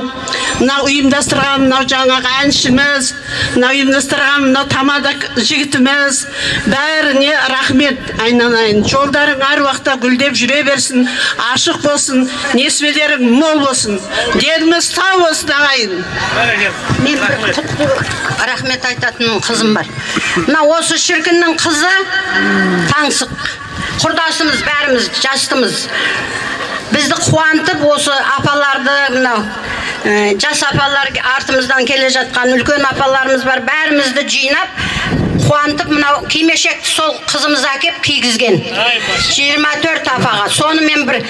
Мына ұйымдастырған, мына жаңағы әншіміз, мына ұйымдастырған, мына тамадық жігітіміз, бәріне рахмет. Айналайын, жолдарың әр уақытта гүлдеп жүре берсін, ашық болсын, несібелерің мол болсын, дедіміз сау болсын ағайын. Мен рахмет айтатын қызым бар. Мына осы шіркіннің қызы Таңсық. Құрдасымыз, бәріміз жастымыз. Бізді қуантып, осы апаларды, мынау жас апалар артымыздан келе жатқан үлкен апаларымыз бар, бәрімізді жинап, қуантып, мынау кимешекті сол қызымыз әкеп кигізген. 24 апаға. Соны мен бір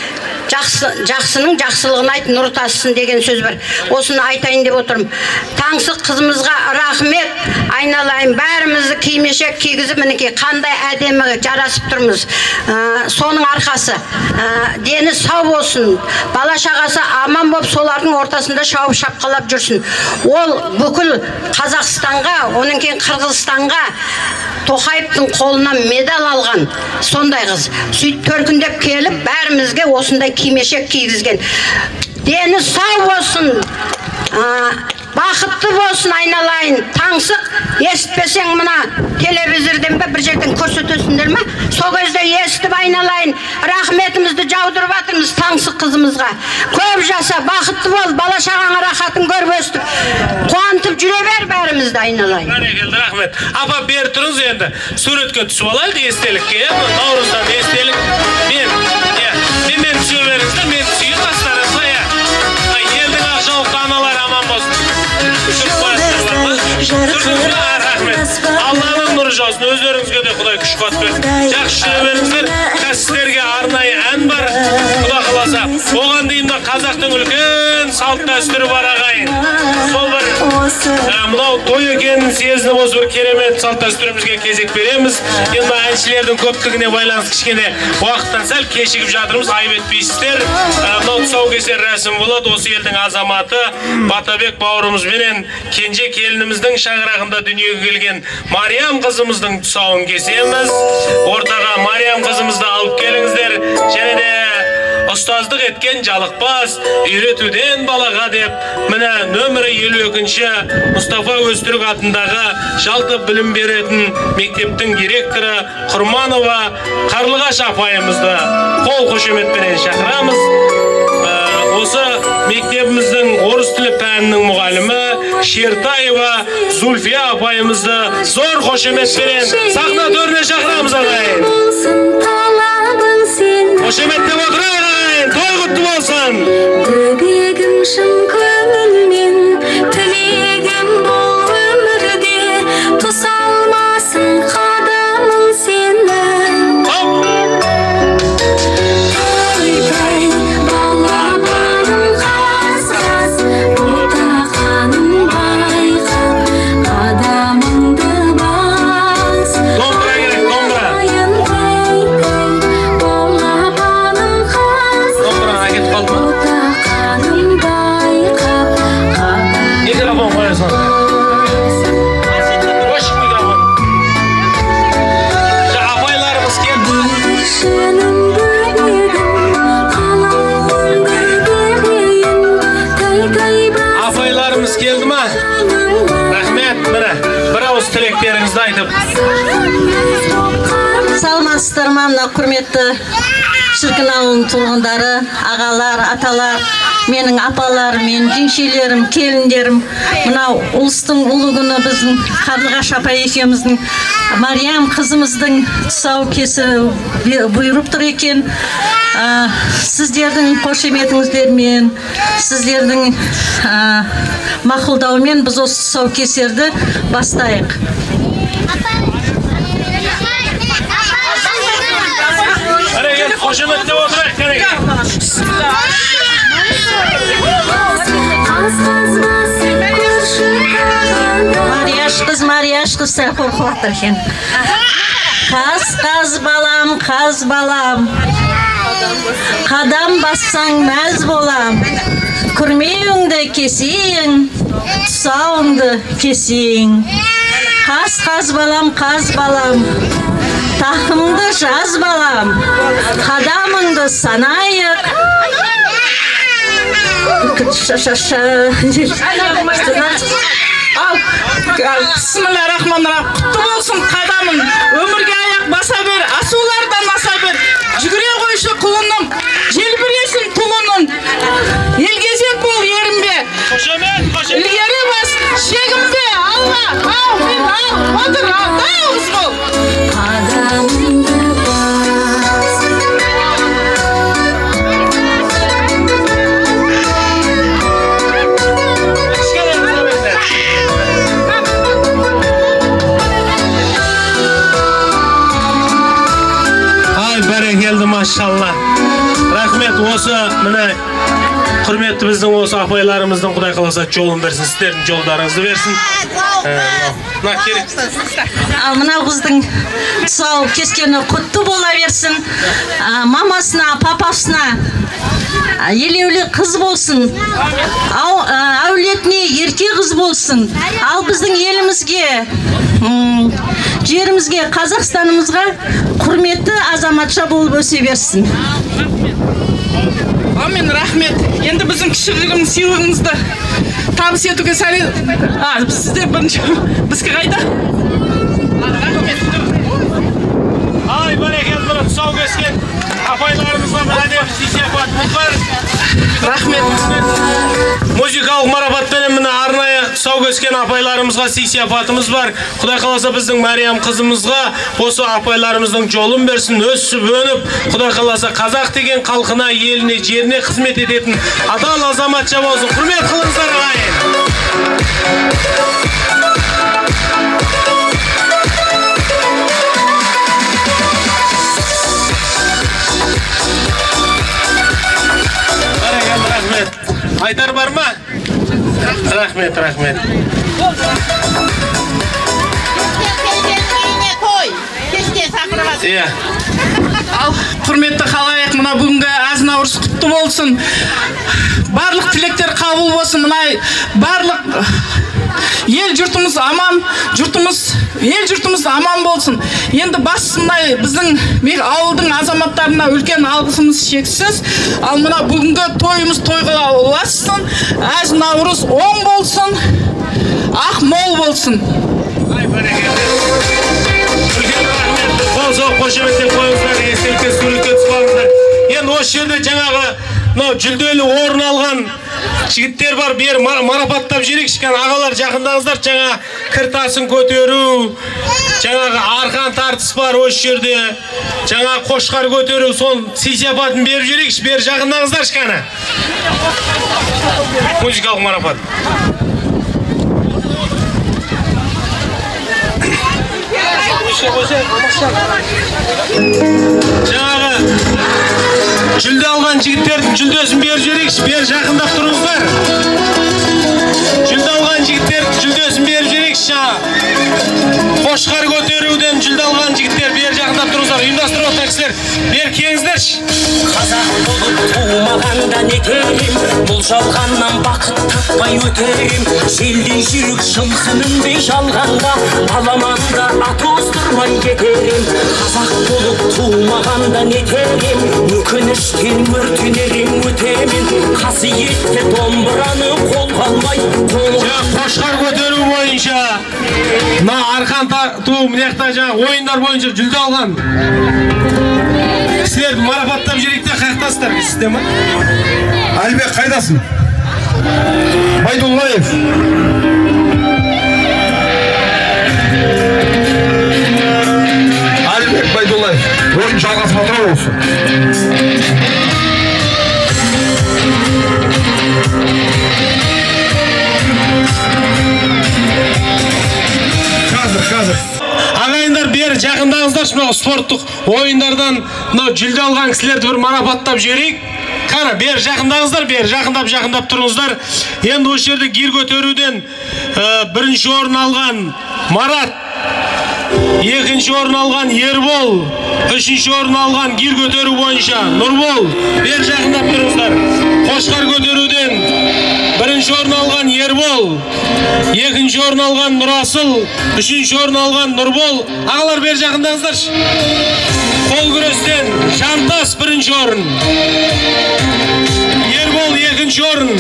жақсының жақсылығын айт, нұр тасысын деген сөз бар. Осыны айтайын деп отырмын. Таңсық қызымызға рахмет. Айналайын, бәрімізді кимешек кигізіп, мінекей қандай әдемі жарасып тұрмыз. Соның арқасы. Дені сау болсын, бала шағасы аман болып, солардың ортасында шауып шапқалап жүрсін. Ол бүкіл Қазақстанға, онан кейін Қырғызстанға Тоқаевтың қолынан медаль алған сондай қыз. Сөйтіп төркіндеп келіп, бәрімізге осындай кимешек кигізген. Дені сау болсын, бақытты болсын. Айналайын, Таңсық, естіпесең мына телевизорден бе бір жерден көрсетесіңдер ме? Сол кезде естіп, айналайын, рахметімізді жаудырып жатырмыз Таңсық қызымызға. Көп жаса, бақытты бол, бала шағаңа рахатын көріп өстіп, қуантып жүре бер бәрімізді. Айналайын. Бәрекелді, рахмет. Апа, бер тұрыңыз енді, суретке түсіп алайық естелікке, Наурыздан естелік. Мен түсе беріңіздер, мен түсейін астарыңызға. Елдің ақ жауықты аналар аман болсын. Алланың нұры жаусын, өздеріңізге де Құдай күш қуат берсін. Жақсы жүре беріңіздер. Сіздерге арнайы ән бар, Құда қаласа. Оған дейін де қазақтың үлкен салт дәстүрі бар ағайын. Сол бір мынау той екенін сезініп, осы бір керемет салт дәстүрімізге кезек береміз. Енді әншілердің көптігіне байланысты кішкене уақыттан сәл кешігіп жатырмыз, айып етпейсіздер. Мынау тұсаукесер рәсім болады. Осы елдің азаматы Батабек бауырымызбенен кенже келініміздің шаңырағында дүниеге келген Мариям қызымыздың тұсауын кесеміз. Ортаға Мариям қызымызды алып келіңіздер. Және де ұстаздық еткен жалықпас, үйретуден балаға деп, міне нөмірі 52-ші Мұстафа Өзтүрік атындағы жалпы білім беретін мектептің директоры Құрманова Қарлығаш апайымызды қол қошеметпенен шақырамыз. Осы мектебіміздің орыс тілі пәнінің мұғалімі, Шертаева Зульфия апайымызды зор қошеметпен сахна төріне шақырамыз ағайын. Қошеметтеп отырайық ағайын, той құтты болсын. Бөбегім шын көңілмен, тілегім бол өмірде, тұса алмасын қадамың сенің. Той-той, балапаным қаз-қаз, ботақаным байқап, қадамыңды бас. Домбыра керек, домбыра. Балапаным қаз-қаз, Домбыраға кетіп қалды ма? ботақаным байқап, Микрофон қоясың. Қош микрофон. Апайларымыз келді. шының бөбегім, қалауыңды берейін, тай-тай Апайларымыз келді ма? Рахмет, міне, бір ауыз тілектеріңізді айтып. Саламатсыздар ма, мына құрметті Шіркін ауылының тұрғындары, ағалар, аталар, менің апаларым, менің жеңшелерім, келіндерім. Мынау ұлыстың ұлы күні біздің Қарлығаш апай екеуміздің Мариям қызымыздың тұсаукесі бұйырып тұр екен. Сіздердің қошеметіңіздермен, сіздердің мақұлдауымен біз осы тұсаукесерді бастайық. Әрекет қошеметтеп отырайық, кәреке. Марияш қыз сәл қорқыватыр екен. Қаз балам, қадам бассаң мәз болам, күрмеуіңді кесейін, тұсауыңды кесейін. Қаз балам, тақымды жаз балам, қадамыңды санайық. Бисмиллахир-рахманир-рахим. Құтты болсын қадамың, өмірге аяқ баса бер, асулардан аса бер. Жүгіре қойшы құлыным, желбіресін тұлыным. Елгезек бол ерімбе. Ілгері бас, шегімбе, алға, отыр, дауыс бол. қадамыңды бас. Бәрекелді, машалла. Рахмет, осы міне құрметті біздің осы апайларымыздың Құдай қаласа жолын берсін, сіздердің жолдарыңызды берсін. Ал мына қыздың тұсау кескені құтты бола берсін. Мамасына, папасына елеулі қыз болсын. Әулетіне ерке қыз болсын. Ал біздің елімізге, жерімізге, Қазақстанымызға құрметті азаматша болып өсе берсін. Амин, рахмет. Енді біздің кішігірім сыйлығымызды табыс етуге сіздер бірінші, бізге қайда? Ай, бәрекелді, бір тұсау кескен апайларымызға әдеп сый-сияпатымыз бар. Рахмет. Музыкалық марапатпен міне арнайы тұсау кескен апайларымызға сый-сияпатымыз бар. Құдай қаласа біздің Мариям қызымызға осы апайларымыздың жолын берсін, өсіп өніп, Құдай қаласа қазақ деген халқына, еліне, жеріне қызмет ететін адал азаматша болсын. Құрмет қылыңыздар ағайын. Айтар бар ма? Рахмет. Ал құрметті халайық, мына бүгінгі Наурыз құтты болсын. Барлық тілектер қабыл болсын. Мына барлық ел жұртымыз аман, ел жұртымыз аман болсын. Енді басында біздің ауылдың азаматтарына үлкен алғысымыз шексіз. Ал мына бүгінгі тойымыз тойға ұлассын. Наурыз оң болсын, ақ мол болсын. Қол соқ қошеметтен қойыңыздар, естелікке суретке түсіп алыңыздар. Енді осы жерде жаңағы мынау жүлделі орын алған жігіттер бар, бер марапаттап жіберейікші. Ағалар жақындаңыздар, жаңа кір тасын көтеру, жаңағы арқан тартыс бар осы жерде, жаңа қошқар көтеру, сол сый-сияпатын беріп жіберейікші. Бер жақындаңыздар шкана. Музыкалық марапат. Жаңағы жүлде алған жігіттердің жүлдесін беріп жіберейікші. Бер жақындап тұрыңыздар. Жүлде алған жігіттердің жүлдесін беріп жіберейікші. Қошқар көтеруден жүлде алған жігіттер бер жақындап тұрыңыздар. Ұйымдастырып отыр кісілер. Бер келіңіздерші. Қазақ болып туылмағанда не терім, бұл жалғаннан бақыт таппай өтерім. Желдей жүрек шымсынынбей жалғанда, аламанда атоздырмай кетерім. Қазақ болып туылмағанда не терім, өкініштен өртенерім өтемін. Қасиетті домбыраны қолға алмай, қошқар көтеру бойынша, мына арқан тарту, мынаяқта жаңағы ойындар бойынша жүлде алған кісілерді марапаттап жіберейік те, қаяқтасыздар сізде ма? Әлбек қайдасың? Байдуллаев. Әлбек Байдуллаев. Ойын жалғасып отыра болсын. Қазір. Ағайындар бері жақындаңыздар, мынау спорттық ойындардан мынау жүлде алған кісілерді бір марапаттап жіберейік. Қара, бері жақындаңыздар, бері жақындап тұрыңыздар. Енді осы жерде гир көтеруден бірінші орын алған Марат, екінші орын алған Ербол, үшінші орын алған гир көтеру бойынша Нұрбол, бері жақындап тұрыңыздар. Қошқар көтеруден бірінші орын алған Ербол, екінші орын алған Нұрасыл, үшінші орын алған Нұрбол. Ағалар бері жақындаңыздаршы. Қол күрестен Жантас бірінші орын, Ербол екінші орын,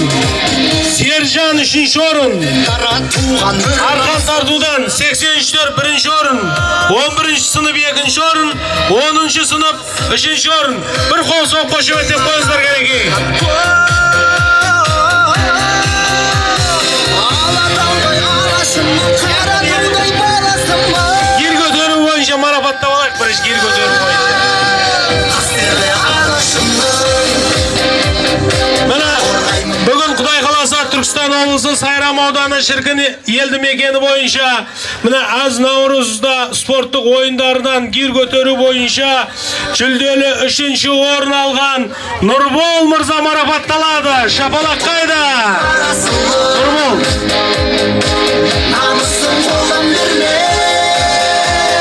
Сержан үшінші орын, арқан тартудан 83-тер бірінші орын, 11-ші сынып екінші орын, 10-ші сынып үшінші орын. Бір қол соқ қошеметтеп қойыңыздар кереке. Гир көтеру бойынша марапаттап алайық, бірінші гир көтеру бойынша. Мына бүгін Құдай қаласа Түркістан облысы Сайрам ауданы Шіркін елді мекені бойынша мына аз Наурызда спорттық ойындардан гир көтеру бойынша жүлделі 3-ші орын алған Нұрбол мырза марапатталады. Шапалақ қайда? Нұрбол.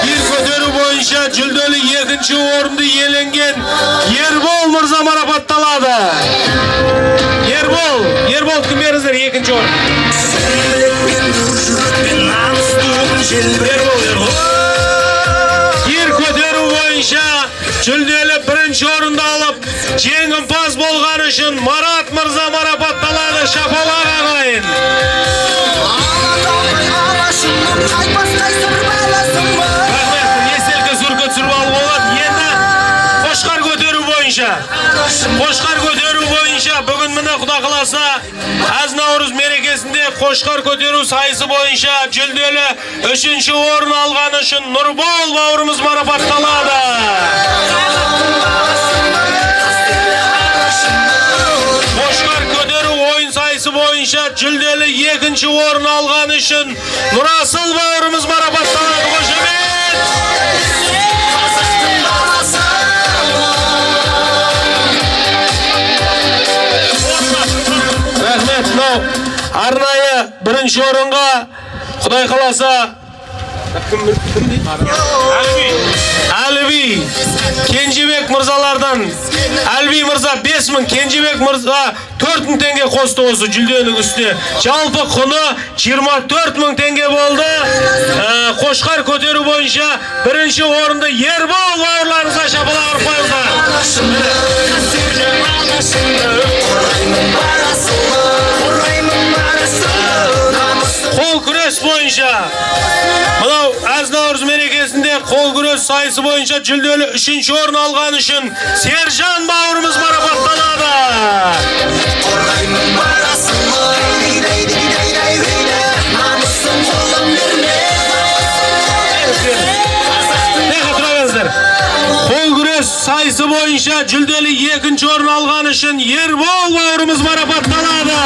Гир көтеру бойынша жүлделі 2-ші орынды иеленген Ербол мырза марапатталады. Ербол кім беріңіздер 2-ші орын? Гир көтеру бойынша жүлделі 1-ші орынды алып, жеңімпаз болған үшін Марат мырза марапатталады. Шапалақ ағайын. Естелкі сүркі түсіріп алып болады. Енді қошқар көтеру бойынша бүгін міне Құда қаласа аз Наурыз мерекесінде қошқар көтеру сайысы бойынша жүлделі 3-ші орын алған үшін Нұрбол бауырымыз марапатталады. Қошқар көтеру ойын сайысы бойынша жүлделі 2-ші орын алған үшін Нұрасыл бауырымыз марапатталады. Қошемет! Рахмет. Арнайы 1-ші орынға Құдай қаласа Әліби Кенжебек мырзалардан Әліби мырза 5.000, Кенжебек мырза 4.000 теңге қосты осы жүлденің үстіне. Жалпы құны 24.000 теңге болды. Қошқар көтеру бойынша 1-ші орынды Ербол бауырларыңызға шапалақ ұрып қойыңыздар. Қол күрес бойынша мынау аз Наурыз мерекесінде қол күрес сайысы бойынша жүлделі 3-ші орын алған үшін Сержан бауырымыз марапатталады. Қол күрес сайысы бойынша жүлделі 2-ші орын алған үшін Ербол бауырымыз марапатталады.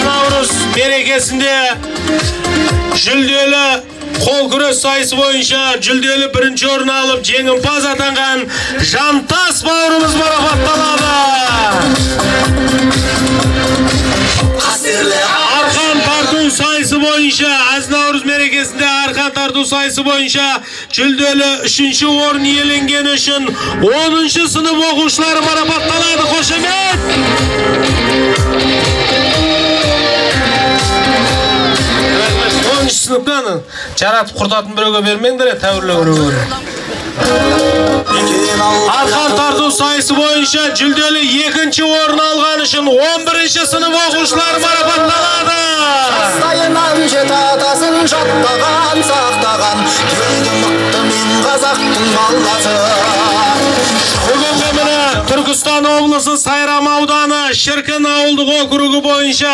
Наурыз мерекесінде жүлделі қол күрес сайысы бойынша жүлделі 1-ші орын алып жеңімпаз атанған Жантас бауырымыз марапатталады. Арқан тарту сайысы бойынша Наурыз мерекесінде арқан тарту сайысы бойынша жүлделі 3-ші орын иеленген үшін 10-ші сынып оқушылары марапатталады. Қошемет! 10-ші сыныптан жаратып құртатын біреуге бермеңдер, тәуірлеу біреуге. Арқан тарту сайысы бойынша жүлделі 2-ші орын алған үшін 11-ші сынып оқушылары марапатталады. Жастайынан жет атасын жаттаған, сақтаған, келді мықты мен қазақтың баласы. Бүгінгі міне Түркістан облысы Сайрам ауданы Шіркін ауылдық округі бойынша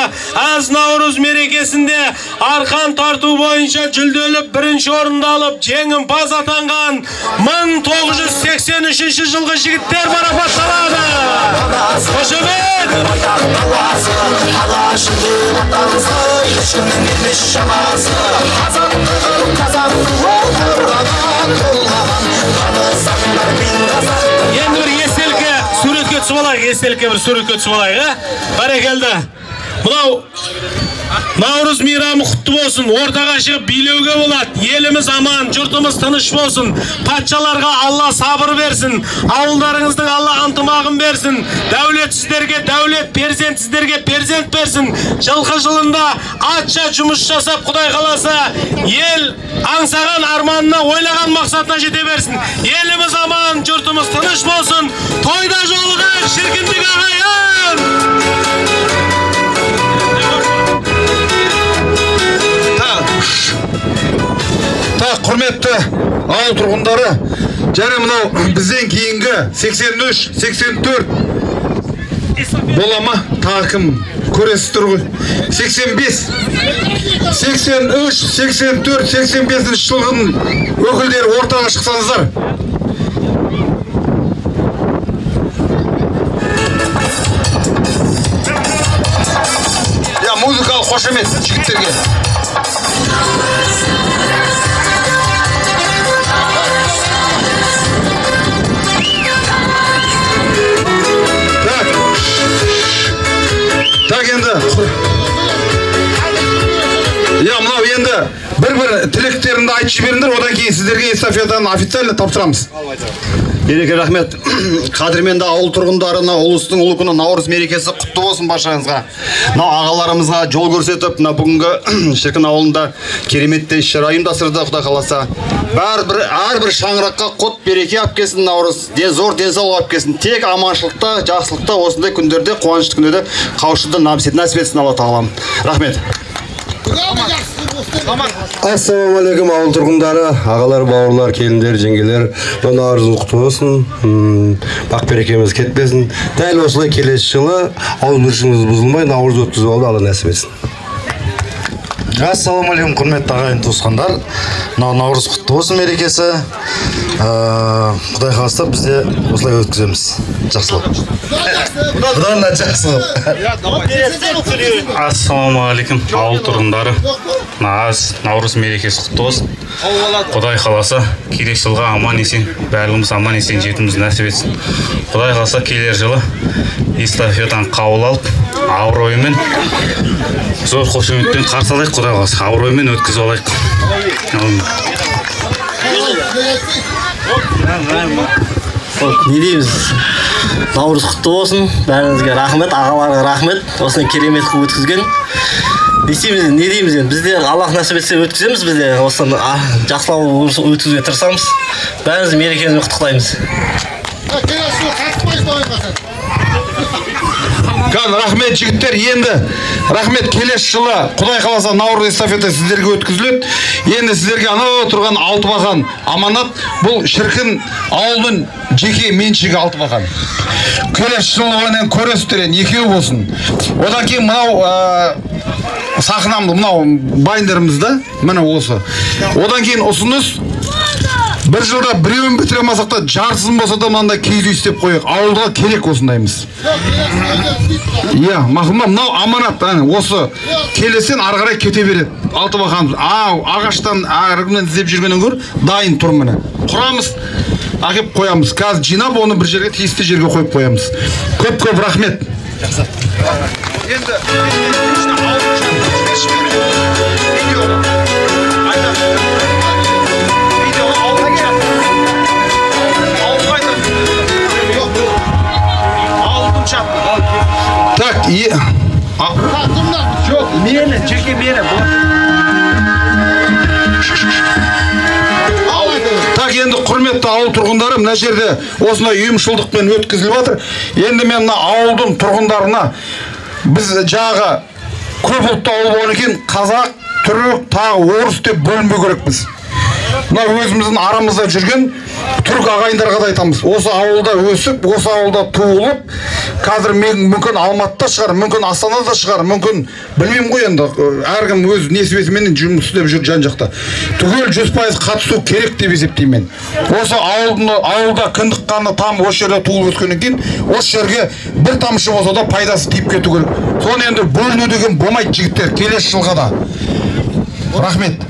Наурыз мерекесінде арқан тарту бойынша жүлделі 1-ші орынды алып жеңімпаз атанған 1983 жылғы жігіттер марапатталады. Қошемет! Енді бір естелікке суретке түсіп алайық, Бәрекелді. Мынау Наурыз мейрамы құтты болсын, ортаға шығып билеуге болады. Еліміз аман, жұртымыз тыныш болсын. Патшаларға Алла сабыр берсін. Ауылдарыңыздың Алла ынтымағын берсін. Дәулет сіздерге дәулет, перзент сіздерге перзент берсін. Жылқы жылында атша жұмыс жасап, Құдай қаласа, ел аңсаған арманына, ойлаған мақсатына жете берсін. Еліміз аман, жұртымыз тыныш болсын. Тойда жолығайық, шіркіндік ағайын! Құрметті ауыл тұрғындары, және мынау бізден кейінгі 83, 84 бола ма? Тақым көресіз тұрғы 85, 83, 84, 85 жылғын өкілдері ортаға шықсаңыздар. Музыкалық қошемет жігіттерге. Так енді. Мынау енді бір тілектерімді айтып жіберіңдер, одан кейін сіздерге эстафетаны официально тапсырамыз. Береке рахмет. Қадірменді ауыл тұрғындарына ұлыстың ұлы күні Наурыз мерекесі құтты болсын баршаңызға. Ағаларымызға жол көрсетіп, бүгінгі Шіркін ауылында кереметті іс-шара ұйымдастырды, Құдай қаласа. Әрбір шаңыраққа құт береке алып келсін Наурыз, зор денсаулық алып келсін. Тек аманшылықта, жақсылықта, осындай күндерде, қуанышты күндерде қауышуды насіп етсін Алла тағалам. Рахмет. Ассалаумағалейкум ауыл тұрғындары, ағалар, бауырлар, келіндер, жеңгелер. Наурызың құтты болсын, бақ берекеміз кетпесін. Дәл осылай келесі жылы ауыл біршіміз бұзылмай, Наурыз өткізіп алды, Алла нәсіп етсін. Ассалаумағалейкум құрметті ағайын туысқандар. Наурыз құтты болсын мерекесі. Құдай қаласа бізде осылай өткіземіз. Жақсылық. Бұдан да жақсылық. Ассалаумағалейкум ауыл тұрғындары. Наурыз мерекесі құтты болсын. Құдай қаласа келесі жылға аман есен, бәріміз аман есен жетіміз нәсіп етсін. Құдай қаласа келер жылы эстафетаны қабыл алып, абыроймен, зор қошеметпен қарсы алайық. Құдай қаласа абыроймен өткізіп алайық. Не дейміз? Наурыз құтты болсын. Бәріңізге рахмет, ағаларға рахмет. Осыны керемет қылып өткізген. Не дейміз енді? Біздер Аллах нәсіп етсе өткіземіз, біздер осыны жақсылау өткізуге тырысамыз. Бәріңізді мерекені құттықтаймыз. Рахмет жігіттер, енді рахмет, келесі жылы Құдай қаласа Наурыз эстафета сіздерге өткізіледі. Енді сіздерге анау отырған Алтыбақан аманат, бұл шіркін ауылдың жеке меншігі Алтыбақан. Келесі жылы онен көресіздер, екеу болсын. Одан кейін мынау сахнамды, мынау байындырымызда, міне осы. Одан кейін ұсыныс, бір жылда біреуін бітіре алмасақ та жарысын болса да мынандай киіз үй істеп қояйық. Ауылға керек осындаймыз. Иә, мақұлма, мынау аманат, осы келесен ары қарай кете береді. Алтыбақанымыз, ағаштан әркімнен іздеп жүргеннен гөр дайын тұр міне. Құрамыз, әкеп қоямыз. Қазір жинап, оны бір жерге тиісті жерге қойып қоямыз. Көп рахмет. Так, жоқ, мені, жеке мені. Так, енді құрметті ауыл тұрғындары, мына жерде осындай ұйымшылдықпен өткізіліп жатыр. Енді мен мына ауылдың тұрғындарына біз жағы көп ұлтты ауыл болған екен, қазақ, түрік, тағы орыс деп бөлінбеу керекпіз. Мына өзіміздің арамызда жүрген түрік ағайындарға да айтамыз. Осы ауылда өсіп, осы ауылда туылып, қазір мүмкін Алматыда шығар, мүмкін Астанада шығар, мүмкін білмеймін ғой енді. Әркім өз несібесімен жұмыс істеп жүр жан-жақта. Түгел 100% қатысу керек деп есептеймін. Осы ауылда кіндік қаны там осы жерде туылып өскеннен кейін, осы жерге бір тамшы болса да пайдасы тиіп кету керек. Соны енді бөліну деген болмайды жігіттер, келесі жылға да. Рахмет.